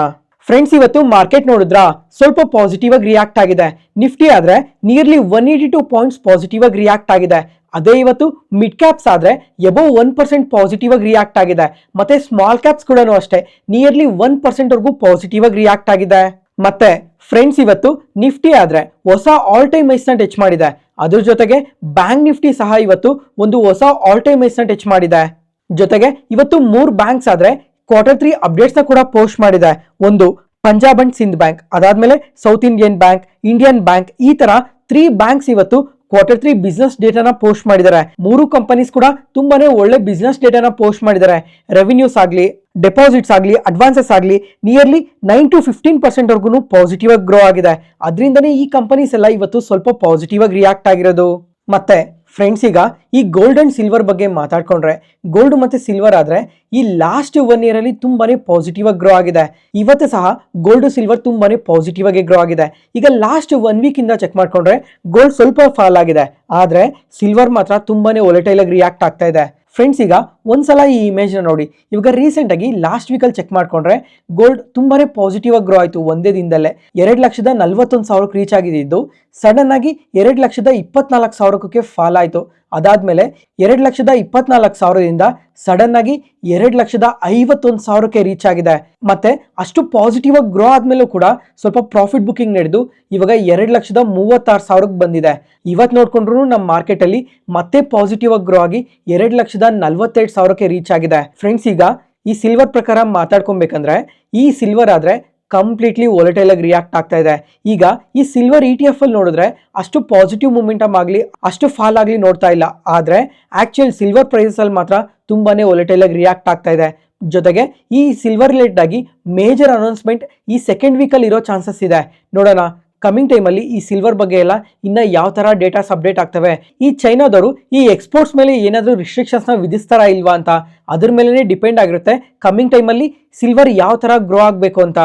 ಫ್ರೆಂಡ್ಸ್, ಇವತ್ತು ಮಾರ್ಕೆಟ್ ನೋಡಿದ್ರಾ ಸ್ವಲ್ಪ ಪಾಸಿಟಿವ್ ಆಗಿ ರಿಯಾಕ್ಟ್ ಆಗಿದೆ. ನಿಫ್ಟಿ ಆದ್ರೆ ನಿಯರ್ಲಿ 182 ಪಾಯಿಂಟ್ಸ್ ಪಾಸಿಟಿವ್ ಆಗಿ ರಿಯಾಕ್ಟ್ ಆಗಿದೆ. ಅದೇ ಇವತ್ತು ಮಿಡ್ ಕ್ಯಾಪ್ಸ್ ಆದ್ರೆ ಎಬೋ 1% ಪಾಸಿಟಿವ್ ಆಗಿ ರಿಯಾಕ್ಟ್ ಆಗಿದೆ. ಮತ್ತೆ ಸ್ಮಾಲ್ ಕ್ಯಾಪ್ಸ್ ಕೂಡ ಅಷ್ಟೇ ನಿಯರ್ಲಿ 1% ವರೆಗೂ ಪಾಸಿಟಿವ್ ಆಗಿ ರಿಯಾಕ್ಟ್ ಆಗಿದೆ. ಮತ್ತೆ ಫ್ರೆಂಡ್ಸ್ ಇವತ್ತು ನಿಫ್ಟಿ ಆದ್ರೆ ಹೊಸ ಆಲ್ ಟೈಮ್ ಹೈಸ್ ನ ಟಚ್ ಮಾಡಿದೆ. ಅದ್ರ ಜೊತೆಗೆ ಬ್ಯಾಂಕ್ ನಿಫ್ಟಿ ಸಹ ಇವತ್ತು ಒಂದು ಹೊಸ ಆಲ್ ಟೈಮ್ ಹೈಸ್ ನ ಟಚ್ ಮಾಡಿದೆ. ಜೊತೆಗೆ ಇವತ್ತು 3 ಬ್ಯಾಂಕ್ಸ್ ಆದ್ರೆ Q3 ಅಪ್ಡೇಟ್ಸ್ ನ ಕೂಡ ಪೋಸ್ಟ್ ಮಾಡಿದೆ. ಒಂದು ಪಂಜಾಬ್ ಅಂಡ್ ಸಿಂಧ್ ಬ್ಯಾಂಕ್, ಅದಾದ್ಮೇಲೆ south Indian bank, Indian bank, ಈ ತರ 3 ಬ್ಯಾಂಕ್ಸ್ ಇವತ್ತು Q3 ಬಿಸ್ನೆಸ್ ಡೇಟಾನ ಪೋಸ್ಟ್ ಮಾಡಿದ್ದಾರೆ. 3 ಕಂಪನೀಸ್ ಕೂಡ ತುಂಬಾನೇ ಒಳ್ಳೆ ಬಿಸ್ನೆಸ್ ಡೇಟಾನ ಪೋಸ್ಟ್ ಮಾಡಿದ್ದಾರೆ. ರೆವಿನ್ಯೂಸ್ ಆಗ್ಲಿ, ಡೆಪಾಸಿಟ್ಸ್ ಆಗಲಿ, ಅಡ್ವಾನ್ಸಸ್ ಆಗಲಿ ನಿಯರ್ಲಿ 9 to 15% ವರ್ಗು ಪಾಸಿಟಿವ್ ಆಗಿ ಗ್ರೋ ಆಗಿದೆ. ಅದರಿಂದನೇ ಈ ಕಂಪನೀಸ್ ಎಲ್ಲ ಇವತ್ತು ಸ್ವಲ್ಪ ಪಾಸಿಟಿವ್ ಆಗಿ ರಿಯಾಕ್ಟ್ ಆಗಿರೋದು. ಮತ್ತೆ ಫ್ರೆಂಡ್ಸ್ ಈಗ ಈ ಗೋಲ್ಡ್ ಅಂಡ್ ಸಿಲ್ವರ್ ಬಗ್ಗೆ ಮಾತಾಡ್ಕೊಂಡ್ರೆ, ಗೋಲ್ಡ್ ಮತ್ತೆ ಸಿಲ್ವರ್ ಆದ್ರೆ ಈ ಲಾಸ್ಟ್ 1 year ಅಲ್ಲಿ ತುಂಬಾನೇ ಪಾಸಿಟಿವ್ ಆಗಿ ಗ್ರೋ ಆಗಿದೆ. ಇವತ್ತು ಸಹ ಗೋಲ್ಡ್ ಸಿಲ್ವರ್ ತುಂಬಾನೇ ಪಾಸಿಟಿವ್ ಆಗಿ ಗ್ರೋ ಆಗಿದೆ. ಈಗ ಲಾಸ್ಟ್ 1 week ಇಂದ ಚೆಕ್ ಮಾಡ್ಕೊಂಡ್ರೆ ಗೋಲ್ಡ್ ಸ್ವಲ್ಪ ಫಾಲ್ ಆಗಿದೆ, ಆದ್ರೆ ಸಿಲ್ವರ್ ಮಾತ್ರ ತುಂಬಾನೇ ವೊಲಟೈಲ್ ಆಗಿ ರಿಯಾಕ್ಟ್ ಆಗ್ತಾ ಇದೆ. ಫ್ರೆಂಡ್ಸ್ ಈಗ ಒಂದ್ಸಲ ಈ ಇಮೇಜ್ ನ ನೋಡಿ. ಇವಾಗ ರೀಸೆಂಟ್ ಆಗಿ ಲಾಸ್ಟ್ ವೀಕಲ್ಲಿ ಚೆಕ್ ಮಾಡ್ಕೊಂಡ್ರೆ ಗೋಲ್ಡ್ ತುಂಬಾನೇ ಪಾಸಿಟಿವ್ ಆಗಿ ಗ್ರೋ ಆಯ್ತು. ಒಂದೇ ದಿನದಲ್ಲೇ 2,41,000 ರೀಚ್ ಆಗಿದ್ದು ಸಡನ್ ಆಗಿ 2,24,000 ಫಾಲ್ ಆಯ್ತು. ಅದಾದ್ಮೇಲೆ 2,24,000ದಿಂದ ಸಡನ್ ಆಗಿ 2,51,000 ರೀಚ್ ಆಗಿದೆ. ಮತ್ತೆ ಅಷ್ಟು ಪಾಸಿಟಿವ್ ಆಗಿ ಗ್ರೋ ಆದ್ಮೇಲೂ ಕೂಡ ಸ್ವಲ್ಪ ಪ್ರಾಫಿಟ್ ಬುಕಿಂಗ್ ನಡೆದು ಇವಾಗ 2,36,000 ಬಂದಿದೆ. ಇವತ್ತು ನೋಡ್ಕೊಂಡ್ರು ನಮ್ಮ ಮಾರ್ಕೆಟ್ ಅಲ್ಲಿ ಮತ್ತೆ ಪಾಸಿಟಿವ್ ಆಗಿ ಗ್ರೋ ಆಗಿ 2,42,000 ರೀಚ್ ಆಗಿದೆ. ಫ್ರೆಂಡ್ಸ್ ಈಗ ಈ ಸಿಲ್ವರ್ ಪ್ರಕಾರ ಮಾತಾಡ್ಕೊಬೇಕಂದ್ರೆ ಈ ಸಿಲ್ವರ್ ಆದ್ರೆ ಕಂಪ್ಲೀಟ್ಲಿ ವೊಲಟೈಲ್ ಆಗಿ ರಿಯಾಕ್ಟ್ ಆಗ್ತಾ ಇದೆ. ಈಗ ಈ ಸಿಲ್ವರ್ ETF ಅಲ್ಲಿ ನೋಡಿದ್ರೆ ಅಷ್ಟು ಪಾಸಿಟಿವ್ ಮೂಮೆಂಟಮ್ ಆಗಲಿ ಅಷ್ಟು ಫಾಲ್ ಆಗಲಿ ನೋಡ್ತಾ ಇಲ್ಲ, ಆದ್ರೆ ಆಕ್ಚುಯಲ್ ಸಿಲ್ವರ್ ಪ್ರೈಸಸ್ ಅಲ್ಲಿ ಮಾತ್ರ ತುಂಬಾನೇ ವೊಲಟೈಲ್ ಆಗಿ ರಿಯಾಕ್ಟ್ ಆಗ್ತಾ ಇದೆ. ಜೊತೆಗೆ ಈ ಸಿಲ್ವರ್ ರಿಲೇಟೆಡ್ ಆಗಿ ಮೇಜರ್ ಅನೌನ್ಸ್ಮೆಂಟ್ ಈ ಸೆಕೆಂಡ್ ವೀಕಲ್ಲಿ ಇರೋ ಚಾನ್ಸಸ್ ಇದೆ. ನೋಡೋಣ ಕಮಿಂಗ್ ಟೈಮಲ್ಲಿ ಈ ಸಿಲ್ವರ್ ಬಗ್ಗೆ ಎಲ್ಲ ಇನ್ನ ಯಾವ ತರ ಡೇಟಾಸ್ ಅಪ್ಡೇಟ್ ಆಗ್ತವೆ, ಈ ಚೈನಾದವರು ಈ ಎಕ್ಸ್ಪೋರ್ಟ್ಸ್ ಮೇಲೆ ಏನಾದರೂ ರಿಸ್ಟ್ರಿಕ್ಷನ್ಸ್ ನ ವಿಧಿಸ್ತಾರಾ ಇಲ್ವಾ ಅಂತ ಅದ್ರ ಮೇಲೆ ಡಿಪೆಂಡ್ ಆಗಿರುತ್ತೆ ಕಮಿಂಗ್ ಟೈಮಲ್ಲಿ ಸಿಲ್ವರ್ ಯಾವ ತರ ಗ್ರೋ ಆಗಬೇಕು ಅಂತ.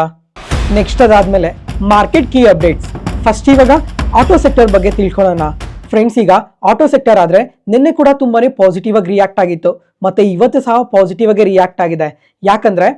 ನೆಕ್ಸ್ಟ್ ಅದಾದ್ಮೇಲೆ ಮಾರ್ಕೆಟ್ ಕೀ ಅಪ್ಡೇಟ್ಸ್. ಫಸ್ಟ್ ಇವಾಗ ಆಟೋ ಸೆಕ್ಟರ್ ಬಗ್ಗೆ ತಿಳ್ಕೊಳ್ಳೋಣ. ಫ್ರೆಂಡ್ಸ್ ಈಗ ಆಟೋ ಸೆಕ್ಟರ್ ಆದ್ರೆ ನಿನ್ನೆ ಕೂಡ ತುಂಬಾನೇ ಪಾಸಿಟಿವ್ ಆಗಿ ರಿಯಾಕ್ಟ್ ಆಗಿತ್ತು, ಮತ್ತೆ ಇವತ್ತು ಸಹ ಪಾಸಿಟಿವ್ ಆಗಿ ರಿಯಾಕ್ಟ್ ಆಗಿದೆ. ಯಾಕಂದ್ರೆ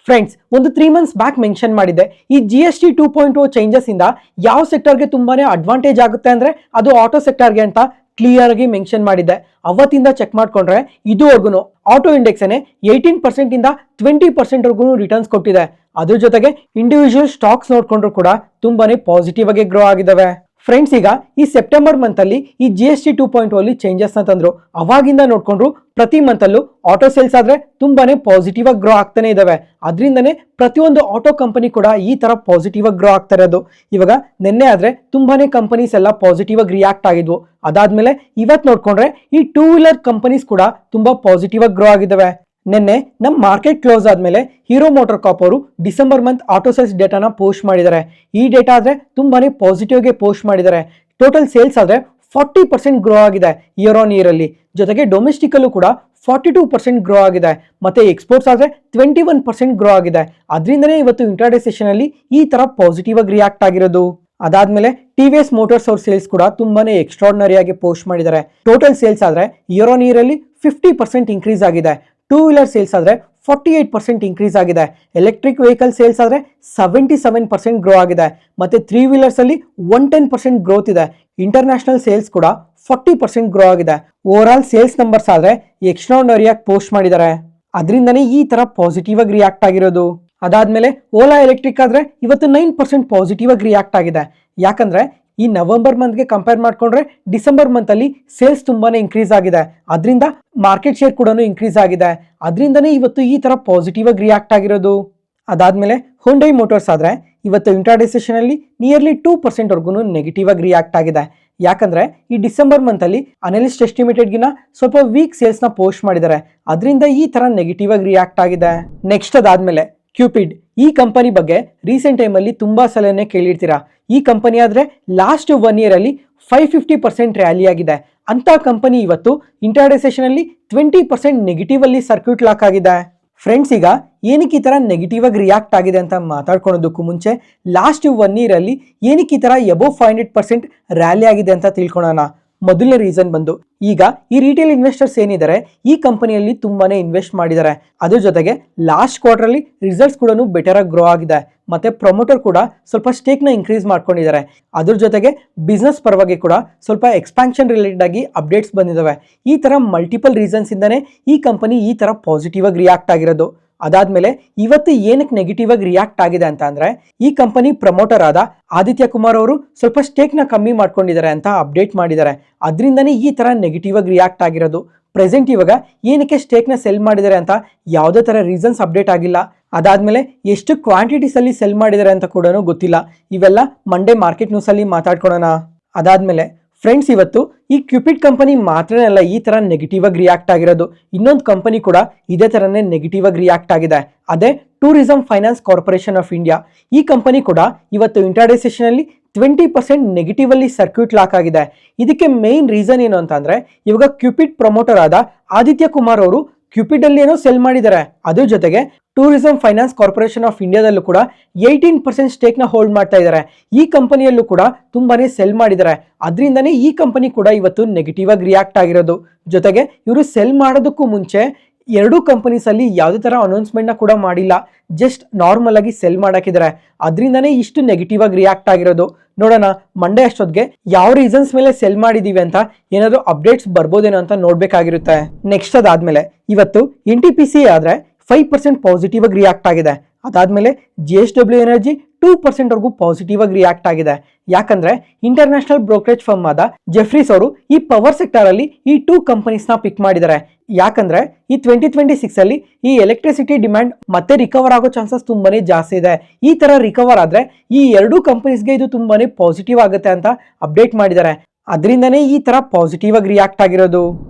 ಫ್ರೆಂಡ್ಸ್ ಒಂದು 3 months ಬ್ಯಾಕ್ ಮೆನ್ಷನ್ ಮಾಡಿದೆ, ಈ GST 2.0 ಚೇಂಜಸ್ ಇಂದ ಯಾವ ಸೆಕ್ಟರ್ಗೆ ತುಂಬಾನೇ ಅಡ್ವಾಂಟೇಜ್ ಆಗುತ್ತೆ ಅಂದ್ರೆ ಅದು ಆಟೋ ಸೆಕ್ಟರ್ಗೆ ಅಂತ ಕ್ಲಿಯರ್ ಆಗಿ ಮೆನ್ಷನ್ ಮಾಡಿದೆ. ಅವತ್ತಿಂದ ಚೆಕ್ ಮಾಡ್ಕೊಂಡ್ರೆ ಇದುವರೆಗೂ ಆಟೋ ಇಂಡೆಕ್ಸ್ 18% ಇಂದ 20% ವರ್ಗು ರಿಟರ್ನ್ಸ್ ಕೊಟ್ಟಿದೆ. ಅದ್ರ ಜೊತೆಗೆ ಇಂಡಿವಿಜುವಲ್ ಸ್ಟಾಕ್ಸ್ ನೋಡ್ಕೊಂಡ್ರು ಕೂಡ ತುಂಬಾನೇ ಪಾಸಿಟಿವ್ ಆಗಿ ಗ್ರೋ ಆಗಿದಾವೆ. ಫ್ರೆಂಡ್ಸ್ ಈಗ ಈ ಸೆಪ್ಟೆಂಬರ್ ಮಂತ್ ಅಲ್ಲಿ ಈ GST 2.0 ಅಲ್ಲಿ ಚೇಂಜಸ್ ನ ತಂದ್ರು. ಅವಾಗಿಂದ ನೋಡ್ಕೊಂಡ್ರು ಪ್ರತಿ ಮಂತ್ ಅಲ್ಲೂ ಆಟೋ ಸೇಲ್ಸ್ ಆದ್ರೆ ತುಂಬಾನೇ ಪಾಸಿಟಿವ್ ಆಗಿ ಗ್ರೋ ಆಗ್ತಾನೆ ಇದಾವೆ. ಅದರಿಂದನೇ ಪ್ರತಿಯೊಂದು ಆಟೋ ಕಂಪನಿ ಕೂಡ ಈ ತರ ಪಾಸಿಟಿವ್ ಆಗಿ ಗ್ರೋ ಆಗ್ತಾ ಇರೋದು. ಇವಾಗ ನಿನ್ನೆ ಆದ್ರೆ ತುಂಬಾನೇ ಕಂಪನೀಸ್ ಎಲ್ಲ ಪಾಸಿಟಿವ್ ಆಗಿ ರಿಯಾಕ್ಟ್ ಆಗಿದ್ವು. ಅದಾದ್ಮೇಲೆ ಇವತ್ತು ನೋಡ್ಕೊಂಡ್ರೆ ಈ 2 wheeler ಕಂಪನೀಸ್ ಕೂಡ ತುಂಬಾ ಪಾಸಿಟಿವ್ ಆಗಿ ಗ್ರೋ ಆಗಿದಾವೆ. ನಿನ್ನೆ ನಮ್ಮ ಮಾರ್ಕೆಟ್ ಕ್ಲೋಸ್ ಆದ್ಮೇಲೆ ಹೀರೋ ಮೋಟರ್ ಕಾಪ್ ಅವರು ಡಿಸೆಂಬರ್ ಮಂತ್ ಆಟೋ ಸೇಲ್ಸ್ ಡೇಟಾನ ಪೋಸ್ಟ್ ಮಾಡಿದ್ದಾರೆ. ಈ ಡೇಟಾ ಆದ್ರೆ ತುಂಬಾನೇ ಪಾಸಿಟಿವ್ ಆಗಿ ಪೋಸ್ಟ್ ಮಾಡಿದ್ದಾರೆ. ಟೋಟಲ್ ಸೇಲ್ಸ್ ಆದ್ರೆ 40% ಗ್ರೋ ಆಗಿದೆ ಇಯರ್ ಆನ್ ಇಯರ್ ಅಲ್ಲಿ. ಜೊತೆಗೆ ಡೊಮೆಸ್ಟಿಕ್ ಅಲ್ಲೂ ಕೂಡ 42% ಗ್ರೋ ಆಗಿದೆ. ಮತ್ತೆ ಎಕ್ಸ್ಪೋರ್ಟ್ಸ್ ಆದ್ರೆ 21% ಗ್ರೋ ಆಗಿದೆ. ಅದರಿಂದನೇ ಇವತ್ತು ಇಂಟ್ರಾಡೇ ಸೆಷನ್ ಅಲ್ಲಿ ಈ ತರ ಪಾಸಿಟಿವ್ ಆಗಿ ರಿಯಾಕ್ಟ್ ಆಗಿರೋದು. ಅದಾದ್ಮೇಲೆ TVS ಮೋಟಾರ್ಸ್ ಅವ್ರ ಸೇಲ್ಸ್ ಕೂಡ ತುಂಬಾನೇ ಎಕ್ಸ್ಟ್ರಾರ್ಡಿನರಿ ಆಗಿ ಪೋಸ್ಟ್ ಮಾಡಿದ್ದಾರೆ. ಟೋಟಲ್ ಸೇಲ್ಸ್ ಆದ್ರೆ ಇಯರ್ ಆನ್ ಇಯರ್ ಅಲ್ಲಿ 50% ಇನ್ಕ್ರೀಸ್ ಆಗಿದೆ. 2 wheeler ಸೇಲ್ಸ್ ಆದ್ರೆ 48% ಇನ್ಕ್ರೀಸ್ ಆಗಿದೆ. ಎಲೆಕ್ಟ್ರಿಕ್ ವೆಹಿಕಲ್ ಸೇಲ್ಸ್ ಆದ್ರೆ 77% ಗ್ರೋ ಆಗಿದೆ. ಮತ್ತೆ 3 wheelers ಅಲ್ಲಿ 110% ಗ್ರೋತ್ ಇದೆ. ಇಂಟರ್ನ್ಯಾಷನಲ್ ಸೇಲ್ಸ್ ಕೂಡ 40% ಗ್ರೋ ಆಗಿದೆ. ಓವರ್ ಆಲ್ ಸೇಲ್ಸ್ ನಂಬರ್ಸ್ ಆದ್ರೆ ಎಕ್ಸ್ಟ್ರಾರ್ಡಿನರಿ ಆಗಿ ಪೋಸ್ಟ್ ಮಾಡಿದ್ದಾರೆ. ಅದರಿಂದನೇ ಈ ತರ ಪಾಸಿಟಿವ್ ಆಗಿ ರಿಯಾಕ್ಟ್ ಆಗಿರೋದು. ಅದಾದ್ಮೇಲೆ ಓಲಾ ಎಲೆಕ್ಟ್ರಿಕ್ ಆದ್ರೆ ಇವತ್ತು 9% ಪಾಸಿಟಿವ್ ಆಗಿ ರಿಯಾಕ್ಟ್ ಆಗಿದೆ. ಯಾಕಂದ್ರೆ ಈ ನವೆಂಬರ್ ಮಂತ್ಗೆ ಕಂಪೇರ್ ಮಾಡ್ಕೊಂಡ್ರೆ ಡಿಸೆಂಬರ್ ಮಂತ್ ಅಲ್ಲಿ ಸೇಲ್ಸ್ ತುಂಬಾನೇ ಇನ್ಕ್ರೀಸ್ ಆಗಿದೆ. ಅದರಿಂದ ಮಾರ್ಕೆಟ್ ಶೇರ್ ಕೂಡ ಇನ್ಕ್ರೀಸ್ ಆಗಿದೆ. ಅದರಿಂದನೇ ಇವತ್ತು ಈ ತರ ಪಾಸಿಟಿವ್ ಆಗಿ ರಿಯಾಕ್ಟ್ ಆಗಿರೋದು. ಅದಾದ್ಮೇಲೆ ಹುಂಡೈ ಮೋಟಾರ್ಸ್ ಆದ್ರೆ ಇವತ್ತು ಇಂಟ್ರಾಡೇ ಸೆಷನ್ ಅಲ್ಲಿ ನಿಯರ್ಲಿ 2% ವರ್ಗು ನೆಗೆಟಿವ್ ಆಗಿ ರಿಯಾಕ್ಟ್ ಆಗಿದೆ. ಯಾಕಂದ್ರೆ ಈ ಡಿಸೆಂಬರ್ ಮಂತ್ ಅಲ್ಲಿ ಅನಲಿಸ್ಟ್ ಎಸ್ಟಿಮೇಟೆಡ್ ಗಿನ ಸ್ವಲ್ಪ ವೀಕ್ ಸೇಲ್ಸ್ ನ ಪೋಸ್ಟ್ ಮಾಡಿದ್ದಾರೆ. ಅದರಿಂದ ಈ ತರ ನೆಗೆಟಿವ್ ಆಗಿ ರಿಯಾಕ್ಟ್ ಆಗಿದೆ. ನೆಕ್ಸ್ಟ್ ಅದಾದ್ಮೇಲೆ ಕ್ಯೂಪಿಡ್, ಈ ಕಂಪನಿ ಬಗ್ಗೆ ರೀಸೆಂಟ್ ಟೈಮ್ ಅಲ್ಲಿ ತುಂಬಾ ಸಲನೇ ಕೇಳಿರ್ತೀರಾ. ಈ ಕಂಪನಿ ಆದ್ರೆ ಲಾಸ್ಟ್ 1 year ಅಲ್ಲಿ 550% ರ್ಯಾಲಿ ಆಗಿದೆ. ಅಂತ ಕಂಪನಿ ಇವತ್ತು ಇಂಟ್ರಾಡೇ ಸೆಷನ್ ಅಲ್ಲಿ 20% ನೆಗೆಟಿವ್ ಅಲ್ಲಿ ಸರ್ಕ್ಯೂಟ್ ಲಾಕ್ ಆಗಿದೆ. ಫ್ರೆಂಡ್ಸ್ ಈಗ ಏನಕ್ಕೆ ಈ ತರ ನೆಗೆಟಿವ್ ಆಗಿ ರಿಯಾಕ್ಟ್ ಆಗಿದೆ ಅಂತ ಮಾತಾಡ್ಕೊಳ್ಳೋದಕ್ಕೂ ಮುಂಚೆ ಲಾಸ್ಟ್ 1 year ಅಲ್ಲಿ ಏನಕ್ಕೆ ಈ ತರ ಎಬೋ 500% ರ್ಯಾಲಿ ಆಗಿದೆ ಅಂತ ತಿಳ್ಕೊಳ್ಳೋಣ. ಮೊದಲನೇ ರೀಸನ್ ಬಂದು ಈಗ ಈ ರಿಟೇಲ್ ಇನ್ವೆಸ್ಟರ್ಸ್ ಏನಿದ್ದಾರೆ ಈ ಕಂಪನಿಯಲ್ಲಿ ತುಂಬಾನೇ ಇನ್ವೆಸ್ಟ್ ಮಾಡಿದ್ದಾರೆ. ಅದ್ರ ಜೊತೆಗೆ ಲಾಸ್ಟ್ ಕ್ವಾರ್ಟರ್ ಅಲ್ಲಿ ರಿಸಲ್ಟ್ಸ್ ಕೂಡ ಬೆಟರ್ ಆಗಿ ಗ್ರೋ ಆಗಿದೆ. ಮತ್ತೆ ಪ್ರಮೋಟರ್ ಕೂಡ ಸ್ವಲ್ಪ ಸ್ಟೇಕ್ ನ ಇನ್ಕ್ರೀಸ್ ಮಾಡ್ಕೊಂಡಿದ್ದಾರೆ. ಅದ್ರ ಜೊತೆಗೆ ಬಿಸ್ನೆಸ್ ಪರವಾಗಿ ಕೂಡ ಸ್ವಲ್ಪ ಎಕ್ಸ್ಪಾನ್ಷನ್ ರಿಲೇಟೆಡ್ ಆಗಿ ಅಪ್ಡೇಟ್ಸ್ ಬಂದಿದ್ದಾವೆ. ಈ ತರ ಮಲ್ಟಿಪಲ್ ರೀಸನ್ಸ್ ಇಂದಾನೆ ಈ ಕಂಪನಿ ಈ ತರ ಪಾಸಿಟಿವ್ ಆಗಿ ರಿಯಾಕ್ಟ್ ಆಗಿರೋದು. ಅದಾದ್ಮೇಲೆ ಇವತ್ತು ಏನಕ್ಕೆ ನೆಗೆಟಿವ್ ಆಗಿ ರಿಯಾಕ್ಟ್ ಆಗಿದೆ ಅಂತ ಅಂದ್ರೆ ಈ ಕಂಪನಿ ಪ್ರಮೋಟರ್ ಆದ ಆದಿತ್ಯ ಕುಮಾರ್ ಅವರು ಸ್ವಲ್ಪ ಸ್ಟೇಕ್ ನ ಕಮ್ಮಿ ಮಾಡ್ಕೊಂಡಿದ್ದಾರೆ ಅಂತ ಅಪ್ಡೇಟ್ ಮಾಡಿದ್ದಾರೆ. ಅದರಿಂದನೇ ಈ ತರ ನೆಗೆಟಿವ್ ಆಗಿ ರಿಯಾಕ್ಟ್ ಆಗಿರೋದು. ಪ್ರೆಸೆಂಟ್ ಇವಾಗ ಏನಕ್ಕೆ ಸ್ಟೇಕ್ ನ ಸೆಲ್ ಮಾಡಿದ್ದಾರೆ ಅಂತ ಯಾವುದೇ ತರ ರೀಸನ್ಸ್ ಅಪ್ಡೇಟ್ ಆಗಿಲ್ಲ. ಅದಾದ್ಮೇಲೆ ಎಷ್ಟು ಕ್ವಾಂಟಿಟೀಸ್ ಅಲ್ಲಿ ಸೆಲ್ ಮಾಡಿದ್ದಾರೆ ಅಂತ ಕೂಡ ಗೊತ್ತಿಲ್ಲ. ಇವೆಲ್ಲ ಮಂಡೇ ಮಾರ್ಕೆಟ್ ನ್ಯೂಸ್ ಅಲ್ಲಿ ಮಾತಾಡ್ಕೊಳ್ಳೋಣ. ಅದಾದ್ಮೇಲೆ ಫ್ರೆಂಡ್ಸ್, ಇವತ್ತು ಈ ಕ್ಯೂಪಿಡ್ ಕಂಪನಿ ಮಾತ್ರನೇ ಅಲ್ಲ ಈ ತರ ನೆಗೆಟಿವ್ ಆಗಿ ರಿಯಾಕ್ಟ್ ಆಗಿರೋದು. ಇನ್ನೊಂದು ಕಂಪನಿ ಕೂಡ ಇದೇ ತರನೇ ನೆಗೆಟಿವ್ ಆಗಿ ರಿಯಾಕ್ಟ್ ಆಗಿದೆ. ಅದೇ tourism finance corporation of India. ಈ ಕಂಪನಿ ಕೂಡ ಇವತ್ತು ಇಂಟ್ರಾಡೇ ಸೆಷನ್ ಅಲ್ಲಿ 20% ನೆಗೆಟಿವ್ ಅಲ್ಲಿ ಸರ್ಕ್ಯೂಟ್ ಲಾಕ್ ಆಗಿದೆ. ಇದಕ್ಕೆ ಮೇನ್ ರೀಸನ್ ಏನು ಅಂತ ಅಂದ್ರೆ ಇವಾಗ ಕ್ಯೂಪಿಡ್ ಪ್ರಮೋಟರ್ ಆದ ಆದಿತ್ಯ ಕುಮಾರ್ ಅವರು ಕ್ಯೂಪಿಡ್ ಅಲ್ಲಿ ಏನೋ ಸೆಲ್ ಮಾಡಿದ್ದಾರೆ. ಅದ್ರ ಜೊತೆಗೆ ಟೂರಿಸಂ ಫೈನಾನ್ಸ್ ಕಾರ್ಪೊರೇಷನ್ ಆಫ್ ಇಂಡಿಯಾದಲ್ಲೂ ಕೂಡ 18% ಸ್ಟೇಕ್ ನ ಹೋಲ್ಡ್ ಮಾಡ್ತಾ ಇದ್ದಾರೆ. ಈ ಕಂಪನಿಯಲ್ಲೂ ಕೂಡ ತುಂಬಾನೇ ಸೆಲ್ ಮಾಡಿದ್ದಾರೆ. ಅದರಿಂದನೇ ಈ ಕಂಪನಿ ಕೂಡ ಇವತ್ತು ನೆಗೆಟಿವ್ ಆಗಿ ರಿಯಾಕ್ಟ್ ಆಗಿರೋದು. ಜೊತೆಗೆ ಇವರು ಸೆಲ್ ಮಾಡೋದಕ್ಕೂ ಮುಂಚೆ ಎರಡೂ ಕಂಪನೀಸ್ ಅಲ್ಲಿ ಯಾವುದೇ ತರ ಅನೌನ್ಸ್ಮೆಂಟ್ ನ ಕೂಡ ಮಾಡಿಲ್ಲ. ಜಸ್ಟ್ ನಾರ್ಮಲ್ ಆಗಿ ಸೆಲ್ ಮಾಡಾಕಿದ್ದಾರೆ. ಅದರಿಂದನೇ ಇಷ್ಟು ನೆಗೆಟಿವ್ ಆಗಿ ರಿಯಾಕ್ಟ್ ಆಗಿರೋದು. ನೋಡೋಣ ಮಂಡೇ ಅಷ್ಟೊತ್ತಿಗೆ ಯಾವ ರೀಸನ್ಸ್ ಮೇಲೆ ಸೆಲ್ ಮಾಡಿದೀವಿ ಅಂತ ಏನಾದ್ರು ಅಪ್ಡೇಟ್ಸ್ ಬರ್ಬೋದೇನೋ ಅಂತ ನೋಡ್ಬೇಕಾಗಿರುತ್ತೆ. ನೆಕ್ಸ್ಟ್ ಅದಾದ್ಮೇಲೆ ಇವತ್ತು NTPC ಆದ್ರೆ 5% ಪಾಸಿಟಿವ್ ಆಗಿ ರಿಯಾಕ್ಟ್ ಆಗಿದೆ. ಅದಾದ್ಮೇಲೆ JSW ಎನರ್ಜಿ 2% ವರೆಗೂ ಪಾಸಿಟಿವ್ ಆಗಿ ರಿಯಾಕ್ಟ್ ಆಗಿದೆ. ಯಾಕಂದ್ರೆ ಇಂಟರ್ನ್ಯಾಷನಲ್ ಬ್ರೋಕರೇಜ್ ಫರ್ಮ್ ಆದ ಜೆಫ್ರೀಸ್ ಅವರು ಈ ಪವರ್ ಸೆಕ್ಟರ್ ಅಲ್ಲಿ ಈ 2 ಕಂಪನೀಸ್ ನ ಪಿಕ್ ಮಾಡಿದ್ದಾರೆ. ಯಾಕಂದ್ರೆ ಈ 2026 ಅಲ್ಲಿ ಈ ಎಲೆಕ್ಟ್ರಿಸಿಟಿ ಡಿಮ್ಯಾಂಡ್ ಮತ್ತೆ ರಿಕವರ್ ಆಗೋ ಚಾನ್ಸಸ್ ತುಂಬಾನೇ ಜಾಸ್ತಿ ಇದೆ. ಈ ತರ ರಿಕವರ್ ಆದ್ರೆ ಈ ಎರಡೂ ಕಂಪನೀಸ್ಗೆ ಇದು ತುಂಬಾನೇ ಪಾಸಿಟಿವ್ ಆಗುತ್ತೆ ಅಂತ ಅಪ್ಡೇಟ್ ಮಾಡಿದ್ದಾರೆ. ಅದರಿಂದನೇ ಈ ತರ ಪಾಸಿಟಿವ್ ಆಗಿ ರಿಯಾಕ್ಟ್ ಆಗಿರೋದು.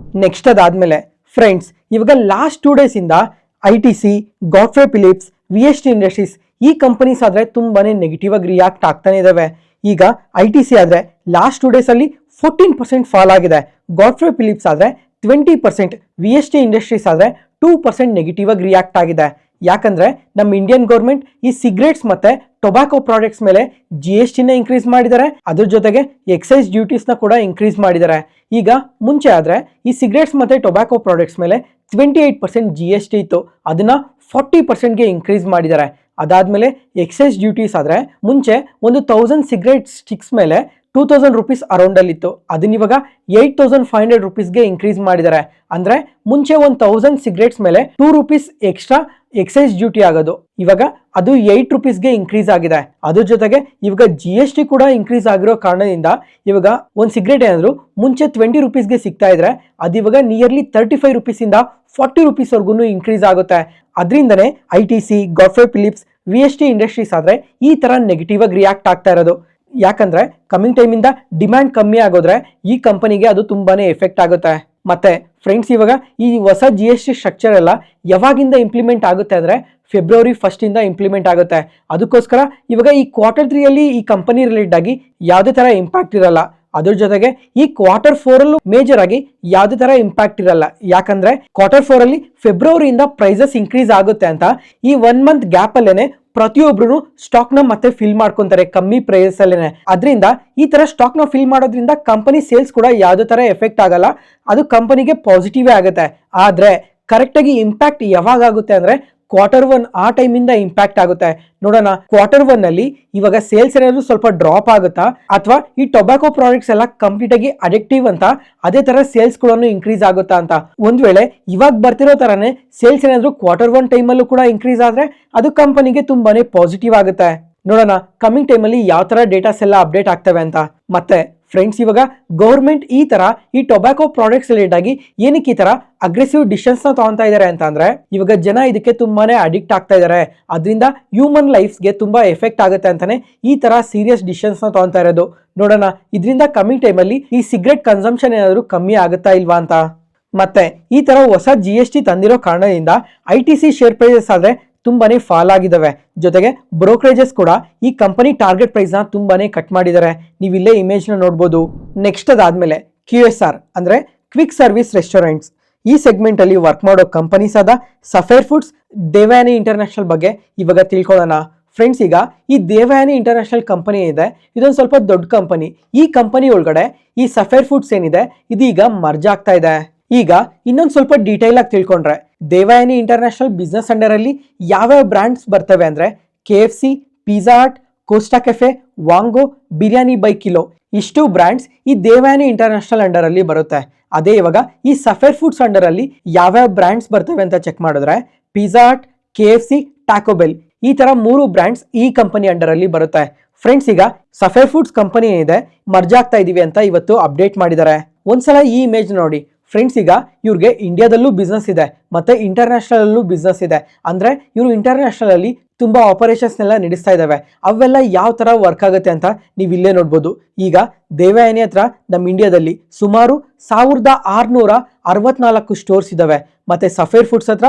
ನೆಕ್ಸ್ಟ್ ಅದಾದ್ಮೇಲೆ ಫ್ರೆಂಡ್ಸ್, ಇವಾಗ ಲಾಸ್ಟ್ 2 ಡೇಸ್ ಇಂದ ITC, Godfrey Phillips, VST industries ಈ ಕಂಪನೀಸ್ ಆದ್ರೆ ತುಂಬಾನೇ ನೆಗೆಟಿವ್ ಆಗಿ ರಿಯಾಕ್ಟ್ ಆಗ್ತಾನೆ ಇದಾವೆ. ಈಗ ITC ಆದ್ರೆ ಲಾಸ್ಟ್ 2 ಡೇಸ್ ಅಲ್ಲಿ 14% ಫಾಲ್ ಆಗಿದೆ. ಗಾಡ್ಫ್ರೇ ಫಿಲಿಪ್ಸ್ ಆದ್ರೆ 20%, VST ಇಂಡಸ್ಟ್ರೀಸ್ ಆದ್ರೆ 2% ನೆಗೆಟಿವ್ ಆಗಿ ರಿಯಾಕ್ಟ್ ಆಗಿದೆ. ಯಾಕಂದ್ರೆ ನಮ್ಮ ಇಂಡಿಯನ್ ಗೌರ್ಮೆಂಟ್ ಈ ಸಿಗರೇಟ್ಸ್ ಮತ್ತೆ ಟೊಬ್ಯಾಕೋ ಪ್ರಾಡಕ್ಟ್ಸ್ ಮೇಲೆ GST ನ ಇನ್ಕ್ರೀಸ್ ಮಾಡಿದ್ದಾರೆ. ಅದ್ರ ಜೊತೆಗೆ ಎಕ್ಸೈಸ್ ಡ್ಯೂಟೀಸ್ ನ ಕೂಡ ಇನ್ಕ್ರೀಸ್ ಮಾಡಿದ್ದಾರೆ. ಈಗ ಮುಂಚೆ ಆದ್ರೆ ಈ ಸಿಗರೇಟ್ಸ್ ಮತ್ತೆ ಟೊಬ್ಯಾಕೋ ಪ್ರಾಡಕ್ಟ್ಸ್ ಮೇಲೆ 28% GST ಇತ್ತು, ಅದನ್ನ 40%ಗೆ ಇನ್ಕ್ರೀಸ್ ಮಾಡಿದ್ದಾರೆ. ಅದಾದ್ಮೇಲೆ ಎಕ್ಸೈಸ್ ಡ್ಯೂಟೀಸ್ ಆದ್ರೆ ಮುಂಚೆ 1000 ಸಿಗರೇಟ್ ಸ್ಟಿಕ್ಸ್ ಮೇಲೆ 2000 ರುಪೀಸ್ ಅರೌಂಡ್ ಅಲ್ಲಿ ಇತ್ತು, ಅದನ್ನ ಇವಾಗ 8500 ರುಪೀಸ್ಗೆ ಇನ್ಕ್ರೀಸ್ ಮಾಡಿದ್ದಾರೆ. ಅಂದ್ರೆ ಮುಂಚೆ 1000 ಸಿಗರೇಟ್ಸ್ ಮೇಲೆ 2 ರುಪೀಸ್ ಎಕ್ಸ್ಟ್ರಾ ಎಕ್ಸೈಸ್ ಡ್ಯೂಟಿ ಆಗೋದು, ಇವಾಗ ಅದು 8 ರುಪೀಸ್ಗೆ ಇನ್ಕ್ರೀಸ್ ಆಗಿದೆ. ಅದ್ರ ಜೊತೆಗೆ ಇವಾಗ GST ಕೂಡ ಇನ್ಕ್ರೀಸ್ ಆಗಿರೋ ಕಾರಣದಿಂದ ಇವಾಗ ಒಂದು ಸಿಗರೇಟ್ ಏನಾದ್ರು ಮುಂಚೆ 20 ರುಪೀಸ್ಗೆ ಸಿಗ್ತಾ ಇದ್ರೆ ಅದು ಇವಾಗ ನಿಯರ್ಲಿ 35 ರುಪೀಸ್ ಇಂದ 40 ರುಪೀಸ್ ವರ್ಗು ಇನ್ಕ್ರೀಸ್ ಆಗುತ್ತೆ. ಅದರಿಂದನೇ ITC, Godfrey Phillips, VST industries ಆದ್ರೆ ಈ ತರ ನೆಗೆಟಿವ್ ಆಗಿ ರಿಯಾಕ್ಟ್ ಆಗ್ತಾ ಇರೋದು. ಯಾಕಂದ್ರೆ ಕಮಿಂಗ್ ಟೈಮ್ ಇಂದ ಡಿಮ್ಯಾಂಡ್ ಕಮ್ಮಿ ಆಗೋದ್ರೆ ಈ ಕಂಪನಿಗೆ ಅದು ತುಂಬಾನೇ ಎಫೆಕ್ಟ್ ಆಗುತ್ತೆ. ಮತ್ತೆ ಫ್ರೆಂಡ್ಸ್, ಇವಾಗ ಈ ಹೊಸ GST ಸ್ಟ್ರಕ್ಚರ್ ಎಲ್ಲ ಯಾವಾಗಿಂದ ಇಂಪ್ಲಿಮೆಂಟ್ ಆಗುತ್ತೆ ಅಂದ್ರೆ ಫೆಬ್ರವರಿ 1 ಇಂದ ಇಂಪ್ಲಿಮೆಂಟ್ ಆಗುತ್ತೆ. ಅದಕ್ಕೋಸ್ಕರ ಇವಾಗ ಈ Q3 ಅಲ್ಲಿ ಈ ಕಂಪನಿ ರಿಲೇಟೆಡ್ ಆಗಿ ಯಾವುದೇ ತರ ಇಂಪ್ಯಾಕ್ಟ್ ಇರಲ್ಲ. ಅದ್ರ ಜೊತೆಗೆ ಈ Q4 ಅಲ್ಲೂ ಮೇಜರ್ ಆಗಿ ಯಾವುದೇ ತರ ಇಂಪ್ಯಾಕ್ಟ್ ಇರಲ್ಲ. ಯಾಕಂದ್ರೆ Q4 ಅಲ್ಲಿ ಫೆಬ್ರವರಿಯಿಂದ ಪ್ರೈಸಸ್ ಇನ್ಕ್ರೀಸ್ ಆಗುತ್ತೆ ಅಂತ ಈ 1 ಮಂತ್ ಗ್ಯಾಪ್ ಅಲ್ಲೇನೆ ಪ್ರತಿಯೊಬ್ರು ಸ್ಟಾಕ್ ನ ಮತ್ತೆ ಫಿಲ್ ಮಾಡ್ಕೊಂತಾರೆ ಕಮ್ಮಿ ಪ್ರೈಸ್ ಅಲ್ಲೇನೆ. ಅದರಿಂದ ಈ ತರ ಸ್ಟಾಕ್ ನ ಫಿಲ್ ಮಾಡೋದ್ರಿಂದ ಕಂಪನಿ ಸೇಲ್ಸ್ ಕೂಡ ಯಾವುದೇ ತರ ಎಫೆಕ್ಟ್ ಆಗಲ್ಲ, ಅದು ಕಂಪನಿಗೆ ಪಾಸಿಟಿವ್ ಆಗುತ್ತೆ. ಆದ್ರೆ ಕರೆಕ್ಟ್ ಆಗಿ ಇಂಪ್ಯಾಕ್ಟ್ ಯಾವಾಗ ಆಗುತ್ತೆ ಅಂದ್ರೆ Q1 ಆ ಟೈಮ್ ಇಂದ ಇಂಪ್ಯಾಕ್ಟ್ ಆಗುತ್ತೆ. ನೋಡೋಣ Q1 ಅಲ್ಲಿ ಇವಾಗ ಸೇಲ್ಸ್ ಏನಾದ್ರು ಸ್ವಲ್ಪ ಡ್ರಾಪ್ ಆಗುತ್ತಾ ಅಥವಾ ಈ ಟೊಬ್ಯಾಕೋ ಪ್ರಾಡಕ್ಟ್ಸ್ ಎಲ್ಲ ಕಂಪ್ಲೀಟ್ ಆಗಿ ಅಡಿಕ್ಟಿವ್ ಅಂತ ಅದೇ ತರ ಸೇಲ್ಸ್ ಕೂಡ ಇನ್ಕ್ರೀಸ್ ಆಗುತ್ತಾ ಅಂತ. ಒಂದ್ ವೇಳೆ ಇವಾಗ ಬರ್ತಿರೋ ತರನೇ ಸೇಲ್ಸ್ ಏನಾದ್ರು Q1 ಟೈಮ್ ಅಲ್ಲೂ ಕೂಡ ಇನ್ಕ್ರೀಸ್ ಆದ್ರೆ ಅದು ಕಂಪನಿಗೆ ತುಂಬಾನೇ ಪಾಸಿಟಿವ್ ಆಗುತ್ತೆ. ನೋಡೋಣ ಕಮಿಂಗ್ ಟೈಮ್ ಅಲ್ಲಿ ಯಾವ ತರ ಡೇಟಾಸ್ ಎಲ್ಲ ಅಪ್ಡೇಟ್ ಆಗ್ತವೆ ಅಂತ. ಮತ್ತೆ ಫ್ರೆಂಡ್ಸ್, ಇವಾಗ ಗೌರ್ಮೆಂಟ್ ಈ ತರ ಈ ಟೊಬ್ಯಾಕೋ ಪ್ರಾಡಕ್ಟ್ಸ್ ರಿಲೇಟೆಡ್ ಆಗಿ ಏನಕ್ಕೆ ಈ ತರ ಅಗ್ರೆಸಿವ್ ಡಿಸಿಷನ್ಸ್ ನ ತಗೊಂತಾ ಇದ್ದಾರೆ ಅಂತ ಅಂದ್ರೆ ಇವಾಗ ಜನ ಇದಕ್ಕೆ ತುಂಬಾನೇ ಅಡಿಕ್ಟ್ ಆಗ್ತಾ ಇದ್ದಾರೆ. ಅದರಿಂದ ಹ್ಯೂಮನ್ ಲೈಫ್ಸ್ಗೆ ತುಂಬಾ ಎಫೆಕ್ಟ್ ಆಗುತ್ತೆ ಅಂತಾನೆ ಈ ತರ ಸೀರಿಯಸ್ ಡಿಸಿಷನ್ಸ್ ನ ತಗೊಂತಾ ಇರೋದು. ನೋಡೋಣ ಇದರಿಂದ ಕಮಿಂಗ್ ಟೈಮ್ ಅಲ್ಲಿ ಈ ಸಿಗರೆಟ್ ಕನ್ಸಂಪ್ಷನ್ ಏನಾದ್ರು ಕಮ್ಮಿ ಆಗುತ್ತಾ ಇಲ್ವಾ ಅಂತ. ಮತ್ತೆ ಈ ತರ ಹೊಸ GST ತಂದಿರೋ ಕಾರಣದಿಂದ ITC ಶೇರ್ ಪ್ರೈಸಸ್ ಆದ್ರೆ ತುಂಬಾನೇ ಫಾಲ್ ಆಗಿದಾವೆ. ಜೊತೆಗೆ ಬ್ರೋಕರೇಜಸ್ ಕೂಡ ಈ ಕಂಪನಿ ಟಾರ್ಗೆಟ್ ಪ್ರೈಸ್ ನ ತುಂಬಾನೇ ಕಟ್ ಮಾಡಿದ್ದಾರೆ. ನೀವು ಇಲ್ಲೇ ಇಮೇಜ್ ನ ನೋಡಬಹುದು. ನೆಕ್ಸ್ಟ್ ಅದಾದ್ಮೇಲೆ QSR ಅಂದ್ರೆ ಕ್ವಿಕ್ ಸರ್ವಿಸ್ ರೆಸ್ಟೋರೆಂಟ್ಸ್. ಈ ಸೆಗ್ಮೆಂಟ್ ಅಲ್ಲಿ ವರ್ಕ್ ಮಾಡೋ ಕಂಪನೀಸ್ ಆದ ಸಫೇರ್ ಫುಡ್ಸ್, ದೇವ್ಯಾನಿ ಇಂಟರ್ನ್ಯಾಷನಲ್ ಬಗ್ಗೆ ಇವಾಗ ತಿಳ್ಕೊಳ್ಳೋಣ. ಫ್ರೆಂಡ್ಸ್, ಈಗ ಈ ದೇವಯಾನಿ ಇಂಟರ್ನ್ಯಾಷನಲ್ ಕಂಪನಿ ಇದೆ, ಇದೊಂದು ಸ್ವಲ್ಪ ದೊಡ್ಡ ಕಂಪನಿ. ಈ ಕಂಪನಿ ಒಳಗಡೆ ಈ ಸಫೇರ್ ಫುಡ್ಸ್ ಏನಿದೆ ಇದು ಈಗ ಮರ್ಜ್ ಆಗ್ತಾ ಇದೆ. ಈಗ ಇನ್ನೊಂದು ಸ್ವಲ್ಪ ಡೀಟೇಲ್ ಆಗಿ ತಿಳ್ಕೊಂಡ್ರೆ, ದೇವಯಾನಿ ಇಂಟರ್ನ್ಯಾಷನಲ್ ಬಿಸ್ನೆಸ್ ಅಂಡರ್ ಅಲ್ಲಿ ಯಾವ್ಯಾವ ಬ್ರಾಂಡ್ಸ್ ಬರ್ತವೆ ಅಂದ್ರೆ KFC, Pizza Hut, Costa Cafe, Vaango, Biryani By Kilo, ಇಷ್ಟು ಬ್ರಾಂಡ್ಸ್ ಈ ದೇವಯಾನಿ ಇಂಟರ್ನ್ಯಾಷನಲ್ ಅಂಡರ್ ಅಲ್ಲಿ ಬರುತ್ತೆ. ಅದೇ ಇವಾಗ ಈ ಸಫೇರ್ ಫುಡ್ಸ್ ಅಂಡರ್ ಅಲ್ಲಿ ಯಾವ್ಯಾವ ಬ್ರಾಂಡ್ಸ್ ಬರ್ತವೆ ಅಂತ ಚೆಕ್ ಮಾಡಿದ್ರೆ ಪಿಜ್ಜಾ ಹಟ್, KFC, ಟ್ಯಾಕೋ ಬೆಲ್, ಈ ತರ 3 ಬ್ರಾಂಡ್ಸ್ ಈ ಕಂಪನಿ ಅಂಡರ್ ಅಲ್ಲಿ ಬರುತ್ತೆ. ಫ್ರೆಂಡ್ಸ್, ಈಗ ಸಫೇರ್ ಫುಡ್ಸ್ ಕಂಪನಿ ಏನಿದೆ ಮರ್ಜ್ ಆಗ್ತಾ ಇದೀವಿ ಅಂತ ಇವತ್ತು ಅಪ್ಡೇಟ್ ಮಾಡಿದ್ದಾರೆ. ಒಂದ್ಸಲ ಈ ಇಮೇಜ್ ನೋಡಿ. ಫ್ರೆಂಡ್ಸ್, ಈಗ ಇವ್ರಿಗೆ ಇಂಡಿಯಾದಲ್ಲೂ ಬಿಸ್ನೆಸ್ ಇದೆ ಮತ್ತೆ ಇಂಟರ್ನ್ಯಾಷನಲ್ ಅಲ್ಲೂ ಬಿಸ್ನೆಸ್ ಇದೆ. ಅಂದ್ರೆ ಇವರು ಇಂಟರ್ನ್ಯಾಷನಲ್ ಅಲ್ಲಿ ತುಂಬಾ ಆಪರೇಷನ್ಸ್ ನೆಲ್ಲ ನಡೆಸ್ತಾ ಇದಾವೆ. ಅವೆಲ್ಲ ಯಾವ ತರ ವರ್ಕ್ ಆಗುತ್ತೆ ಅಂತ ನೀವು ಇಲ್ಲೇ ನೋಡ್ಬೋದು. ಈಗ ದೇವಯಾನಿ ಹತ್ರ ನಮ್ಮ ಇಂಡಿಯಾದಲ್ಲಿ ಸುಮಾರು 1664 ಸ್ಟೋರ್ಸ್ ಇದಾವೆ. ಮತ್ತೆ ಸಫೇರ್ ಫುಡ್ಸ್ ಹತ್ರ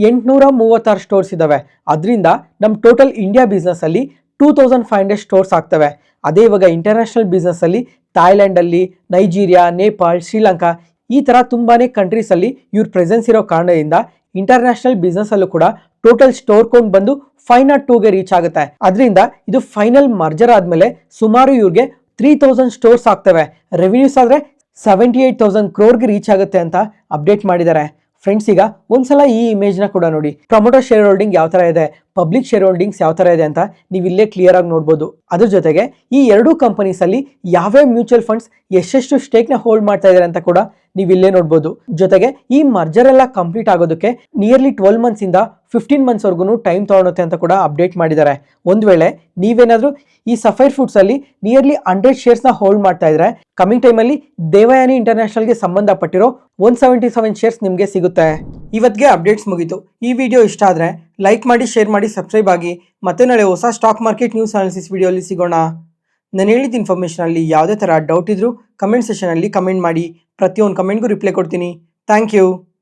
836 ಸ್ಟೋರ್ಸ್ ಇದಾವೆ. ಅದರಿಂದ ನಮ್ಮ ಟೋಟಲ್ ಇಂಡಿಯಾ ಬಿಸ್ನೆಸ್ ಅಲ್ಲಿ 2500 ಸ್ಟೋರ್ಸ್ ಆಗ್ತವೆ. ಅದೇ ಇವಾಗ ಇಂಟರ್ನ್ಯಾಷನಲ್ ಬಿಸ್ನೆಸ್ ಅಲ್ಲಿ ಥಾಯ್ಲ್ಯಾಂಡ್ ಅಲ್ಲಿ, ನೈಜೀರಿಯಾ, ನೇಪಾಳ್, ಶ್ರೀಲಂಕಾ, ಈ ತರ ತುಂಬಾನೇ ಕಂಟ್ರೀಸ್ ಅಲ್ಲಿ ಇವ್ರ ಪ್ರೆಸೆನ್ಸ್ ಇರೋ ಕಾರಣದಿಂದ ಇಂಟರ್ನ್ಯಾಷನಲ್ ಬಿಸ್ನೆಸ್ ಅಲ್ಲೂ ಕೂಡ ಟೋಟಲ್ ಸ್ಟೋರ್ ಕೌಂಟ್ ಬಂದು 502ಗೆ ರೀಚ್ ಆಗುತ್ತೆ. ಅದರಿಂದ ಇದು ಫೈನಲ್ ಮರ್ಜರ್ ಆದ್ಮೇಲೆ ಸುಮಾರು ಇವ್ರಿಗೆ 3000 ಸ್ಟೋರ್ಸ್ ಆಗ್ತವೆ. ರೆವಿನ್ಯೂಸ್ ಆದ್ರೆ 78,000 ಕ್ರೋರ್ಗೆ ರೀಚ್ ಆಗುತ್ತೆ ಅಂತ ಅಪ್ಡೇಟ್ ಮಾಡಿದ್ದಾರೆ. ಫ್ರೆಂಡ್ಸ್, ಈಗ ಒಂದ್ಸಲ ಈ ಇಮೇಜ್ ನ ಕೂಡ ನೋಡಿ. ಪ್ರಮೋಟರ್ ಶೇರ್ ಹೋಲ್ಡಿಂಗ್ ಯಾವ ತರ ಇದೆ, ಪಬ್ಲಿಕ್ ಶೇರ್ ಹೋಲ್ಡಿಂಗ್ಸ್ ಯಾವ ತರ ಇದೆ ಅಂತ ನೀವು ಇಲ್ಲೇ ಕ್ಲಿಯರ್ ಆಗಿ ನೋಡ್ಬೋದು. ಅದ್ರ ಜೊತೆಗೆ ಈ ಎರಡೂ ಕಂಪನೀಸ್ ಅಲ್ಲಿ ಯಾವ್ಯಾವ ಮ್ಯೂಚುವಲ್ ಫಂಡ್ಸ್ ಎಷ್ಟೆಷ್ಟು ಸ್ಟೇಕ್ ನ ಹೋಲ್ಡ್ ಮಾಡ್ತಾ ಇದ್ದಾರೆ ಅಂತ ಕೂಡ ನೀವು ಇಲ್ಲೇ ನೋಡ್ಬೋದು. ಜೊತೆಗೆ ಈ ಮರ್ಜರ್ ಎಲ್ಲ ಕಂಪ್ಲೀಟ್ ಆಗೋದಕ್ಕೆ ನಿಯರ್ಲಿ 12 ಮಂತ್ಸ್ ಇಂದ 15 ಮಂತ್ಸ್ ವರ್ಗು ಟೈಮ್ ತಗೊಳುತ್ತೆ ಅಂತ ಕೂಡ ಅಪ್ಡೇಟ್ ಮಾಡಿದ್ದಾರೆ. ಒಂದ್ ವೇಳೆ ನೀವೇನಾದ್ರೂ ಈ ಸಫೈರ್ ಫುಡ್ಸ್ ಅಲ್ಲಿ ನಿಯರ್ಲಿ 100 ಶೇರ್ಸ್ ನ ಹೋಲ್ಡ್ ಮಾಡ್ತಾ ಇದ್ರೆ ಕಮಿಂಗ್ ಟೈಮ್ ಅಲ್ಲಿ ದೇವಯಾನಿ ಇಂಟರ್ನ್ಯಾಷನಲ್ ಗೆ ಸಂಬಂಧಪಟ್ಟಿರೋ 177 ಶೇರ್ಸ್ ನಿಮ್ಗೆ ಸಿಗುತ್ತೆ. ಇವತ್ತಿಗೆ ಅಪ್ಡೇಟ್ಸ್ ಮುಗೀತು. ಈ ವಿಡಿಯೋ ಇಷ್ಟ ಆದ್ರೆ ಲೈಕ್ ಮಾಡಿ, ಶೇರ್ ಮಾಡಿ, ಸಬ್ಸ್ಕ್ರೈಬ್ ಆಗಿ. ಮತ್ತೆ ನಾಳೆ ಹೊಸ stock market news analysis video ಅಲ್ಲಿ ಸಿಗೋಣ. ನಾನು ಹೇಳಿದ ಇನ್ಫಾರ್ಮೇಷನ್ ಅಲ್ಲಿ ಯಾವುದೇ ತರ ಡೌಟ್ ಇದ್ರೂ ಕಮೆಂಟ್ ಸೆಷನ್ ಅಲ್ಲಿ ಕಮೆಂಟ್ ಮಾಡಿ. ಪ್ರತಿಯೊಂದು ಕಮೆಂಟ್ಗೂ ರಿಪ್ಲೈ ಕೊಡ್ತೀನಿ. Thank you.